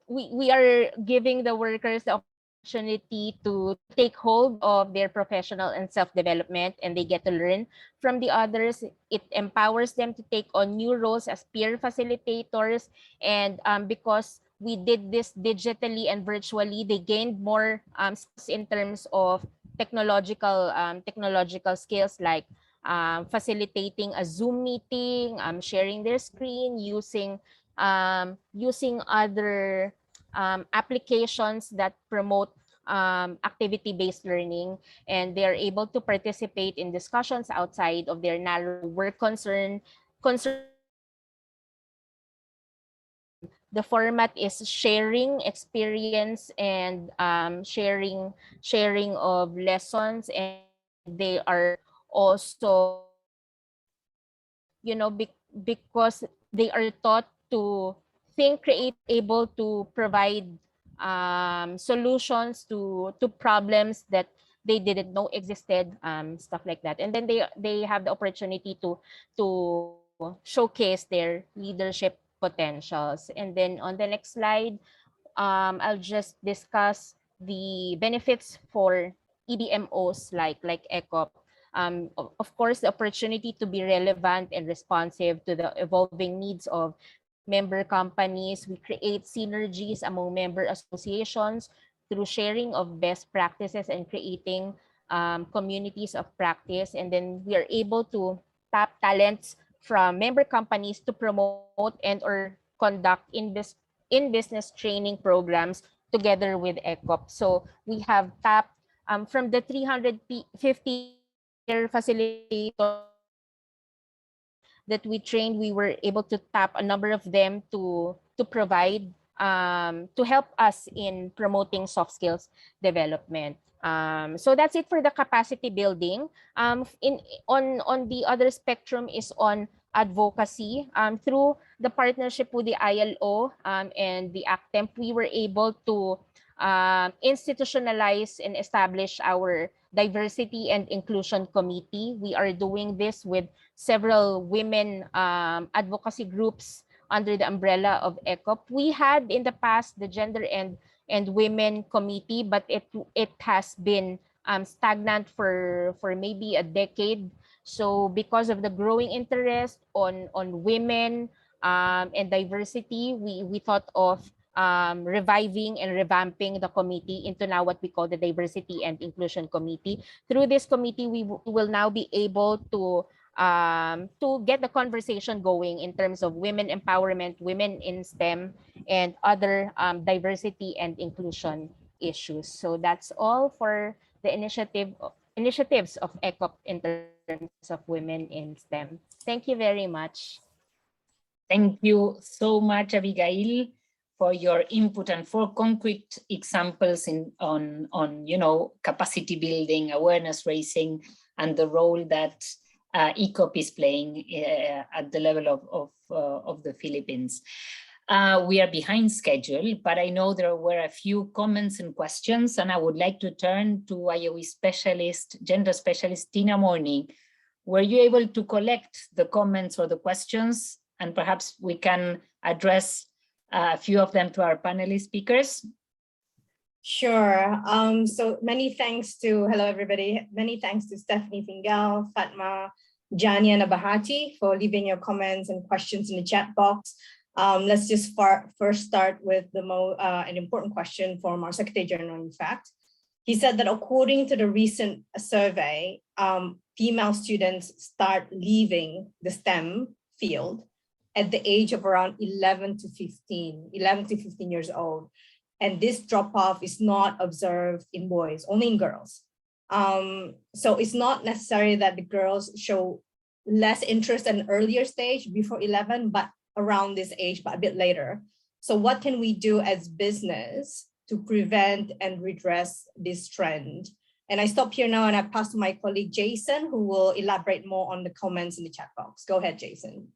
we are giving the workers the opportunity to take hold of their professional and self-development, and they get to learn from the others. It empowers them to take on new roles as peer facilitators, and because we did this digitally and virtually, they gained more skills in terms of technological skills, like facilitating a Zoom meeting, sharing their screen, using other applications that promote activity-based learning, and they're able to participate in discussions outside of their narrow work concern. The format is sharing experience and sharing of lessons, and they are also, because they are taught to think, create, able to provide solutions to problems that they didn't know existed, stuff like that. And then they have the opportunity to showcase their leadership potentials. And then on the next slide, I'll just discuss the benefits for EDMOs like ECOP. Of course, the opportunity to be relevant and responsive to the evolving needs of member companies. We create synergies among member associations through sharing of best practices and creating communities of practice. And then we are able to tap talents from member companies to promote and or conduct in-business training programs together with ECOP. So we have tapped from the 350 facilitators that we trained, we were able to tap a number of them to provide, to help us in promoting soft skills development. So that's it for the capacity building. On the other spectrum is on advocacy. Through the partnership with the ILO and the ACTEMP, we were able to institutionalize and establish our diversity and inclusion committee. We are doing this with several women advocacy groups under the umbrella of ECOP. We had in the past the gender and women committee, but it has been stagnant for maybe a decade. So because of the growing interest on women and diversity, we thought of reviving and revamping the committee into now what we call the Diversity and Inclusion Committee. Through this committee, we will now be able to get the conversation going in terms of women empowerment, women in STEM, and other diversity and inclusion issues. So that's all for the initiatives of ECOP in terms of women in STEM. Thank you very much. Thank you so much, Abigail, for your input and for concrete examples on capacity building, awareness raising, and the role that ECOP is playing at the level of the Philippines. We are behind schedule, but I know there were a few comments and questions, and I would like to turn to IOE specialist, gender specialist, Tina Morning. Were you able to collect the comments or the questions? And perhaps we can address a few of them to our panelist speakers. Sure. So many thanks to, hello everybody, many thanks to Stephanie Fingal, Fatma, Jania Nabahati for leaving your comments and questions in the chat box. Let's just first start with an important question from our Secretary General, in fact. He said that according to the recent survey, female students start leaving the STEM field at the age of around 11 to 15 years old. And this drop-off is not observed in boys, only in girls. So it's not necessary that the girls show less interest at an earlier stage before 11, but around this age, but a bit later. So what can we do as business to prevent and redress this trend? And I stop here now and I pass to my colleague, Jason, who will elaborate more on the comments in the chat box. Go ahead, Jason.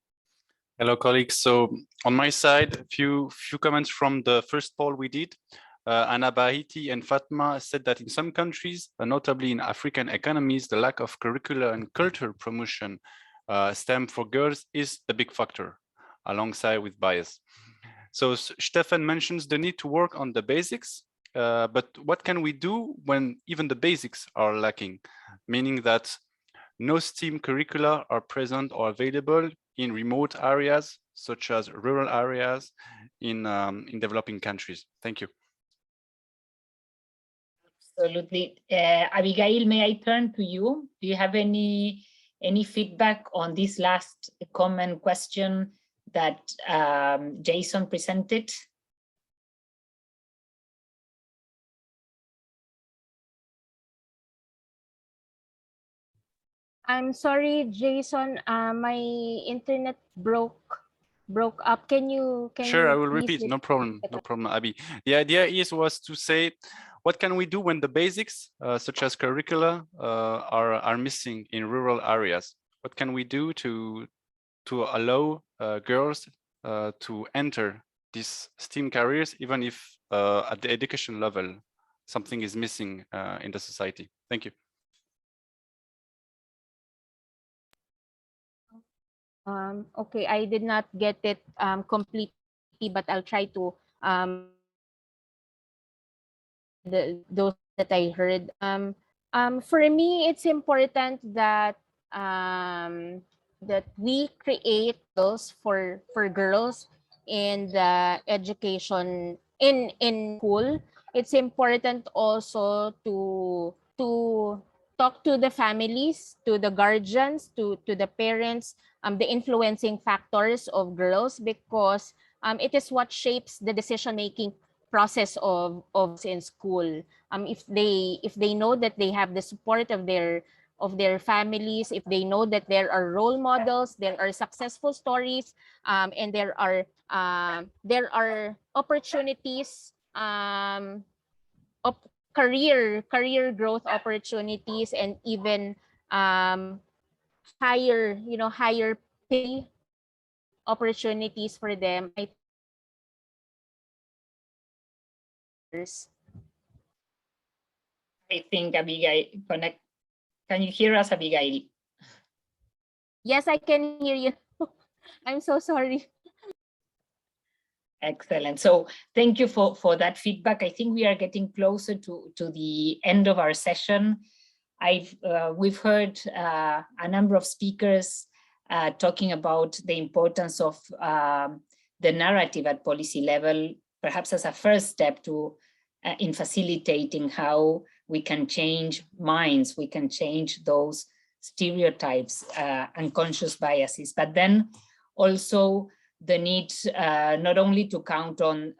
Hello, colleagues. So on my side, a few comments from the first poll we did. Anna Bahiti and Fatma said that in some countries, notably in African economies, the lack of curricular and cultural promotion STEM for girls is the big factor, alongside with bias. So Stefan mentions the need to work on the basics, but what can we do when even the basics are lacking? Meaning that no STEAM curricula are present or available in remote areas, such as rural areas in developing countries. Thank you. Absolutely. Abigail, may I turn to you? Do you have any feedback on this last comment question that Jason presented? I'm sorry, Jason. My internet broke up. Can you? Sure, I will repeat. No problem. No problem, Abby. The idea was to say, what can we do when the basics, such as curricula, are missing in rural areas? What can we do to allow girls to enter these STEAM careers, even if at the education level something is missing in the society? Thank you. Okay, I did not get it completely, but I'll try to those that I heard. For me, it's important that that we create tools for girls in the education in school. It's important also to talk to the families, to the guardians, to the parents, the influencing factors of girls, because it is what shapes the decision-making process of in school. If they know that they have the support of their families, if they know that there are role models, there are successful stories, and there are opportunities, career growth opportunities, and even higher pay opportunities for them. I think Abigail, can you hear us, Abigail? Yes, I can hear you. I'm so sorry. Excellent. So thank you for that feedback. I think we are getting closer to the end of our session. We've heard a number of speakers talking about the importance of the narrative at policy level, perhaps as a first step to in facilitating how we can change minds, we can change those stereotypes, unconscious biases, but then also the need not only to count on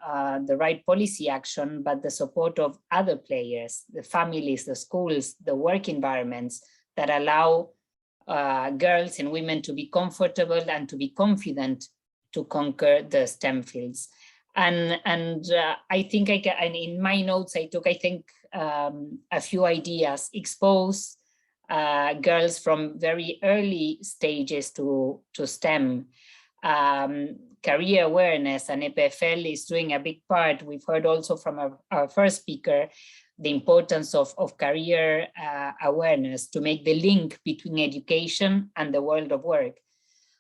the right policy action, but the support of other players, the families, the schools, the work environments that allow girls and women to be comfortable and to be confident to conquer the STEM fields. And I think and in my notes, I took, I think, a few ideas: expose girls from very early stages to STEM, career awareness, and EPFL is doing a big part. We've heard also from our first speaker, the importance of career awareness to make the link between education and the world of work.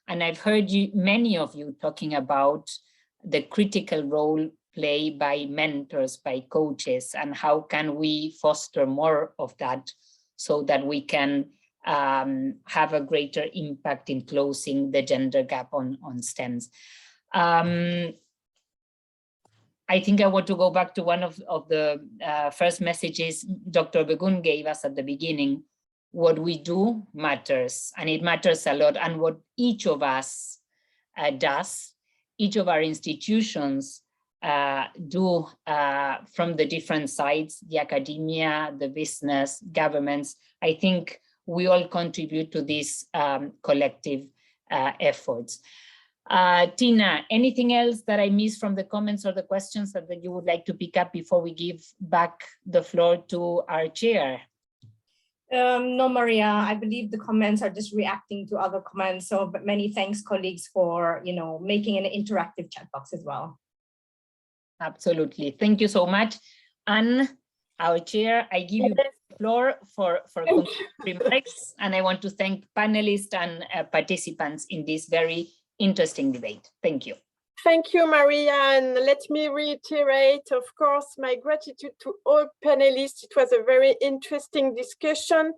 And I've heard many of you talking about the critical role played by mentors, by coaches, and how can we foster more of that so that we can have a greater impact in closing the gender gap on STEMs. I think I want to go back to one of the first messages Dr. Begum gave us at the beginning. What we do matters, and it matters a lot. And what each of us does, each of our institutions do from the different sides, the academia, the business, governments, I think we all contribute to these collective efforts. Tina, anything else that I missed from the comments or the questions that you would like to pick up before we give back the floor to our chair? No, Maria, I believe the comments are just reacting to other comments. So, but many thanks, colleagues, for making an interactive chat box as well. Absolutely, thank you so much. Anne, our chair, I give you the floor for remarks, and I want to thank panelists and participants in this very interesting debate. Thank you. Thank you, Maria, and let me reiterate, of course, my gratitude to all panelists. It was a very interesting discussion,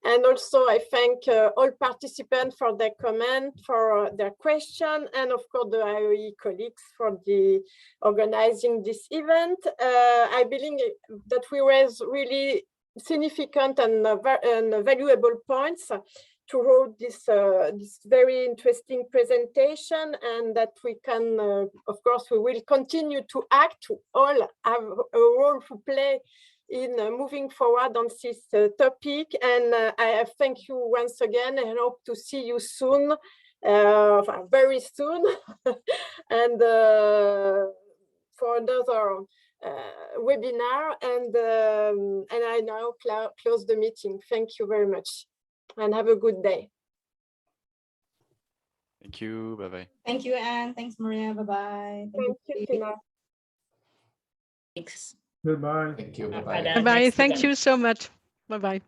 and also I thank all participants for their comment, for their question, and of course the IOE colleagues for organizing this event. I believe that we raised really significant and valuable points throughout this very interesting presentation, and that we can, of course, we will continue to act, to all have a role to play in moving forward on this topic. And I thank you once again, and hope to see you soon, very soon, and for another webinar. And I now close the meeting. Thank you very much, and have a good day. Thank you. Bye-bye. Thank you, Anne. Thanks, Maria. Bye-bye. Thank you, Tina. Thanks. Goodbye. Thank you. Bye-bye. Bye-bye. Thank you so much. Bye-bye.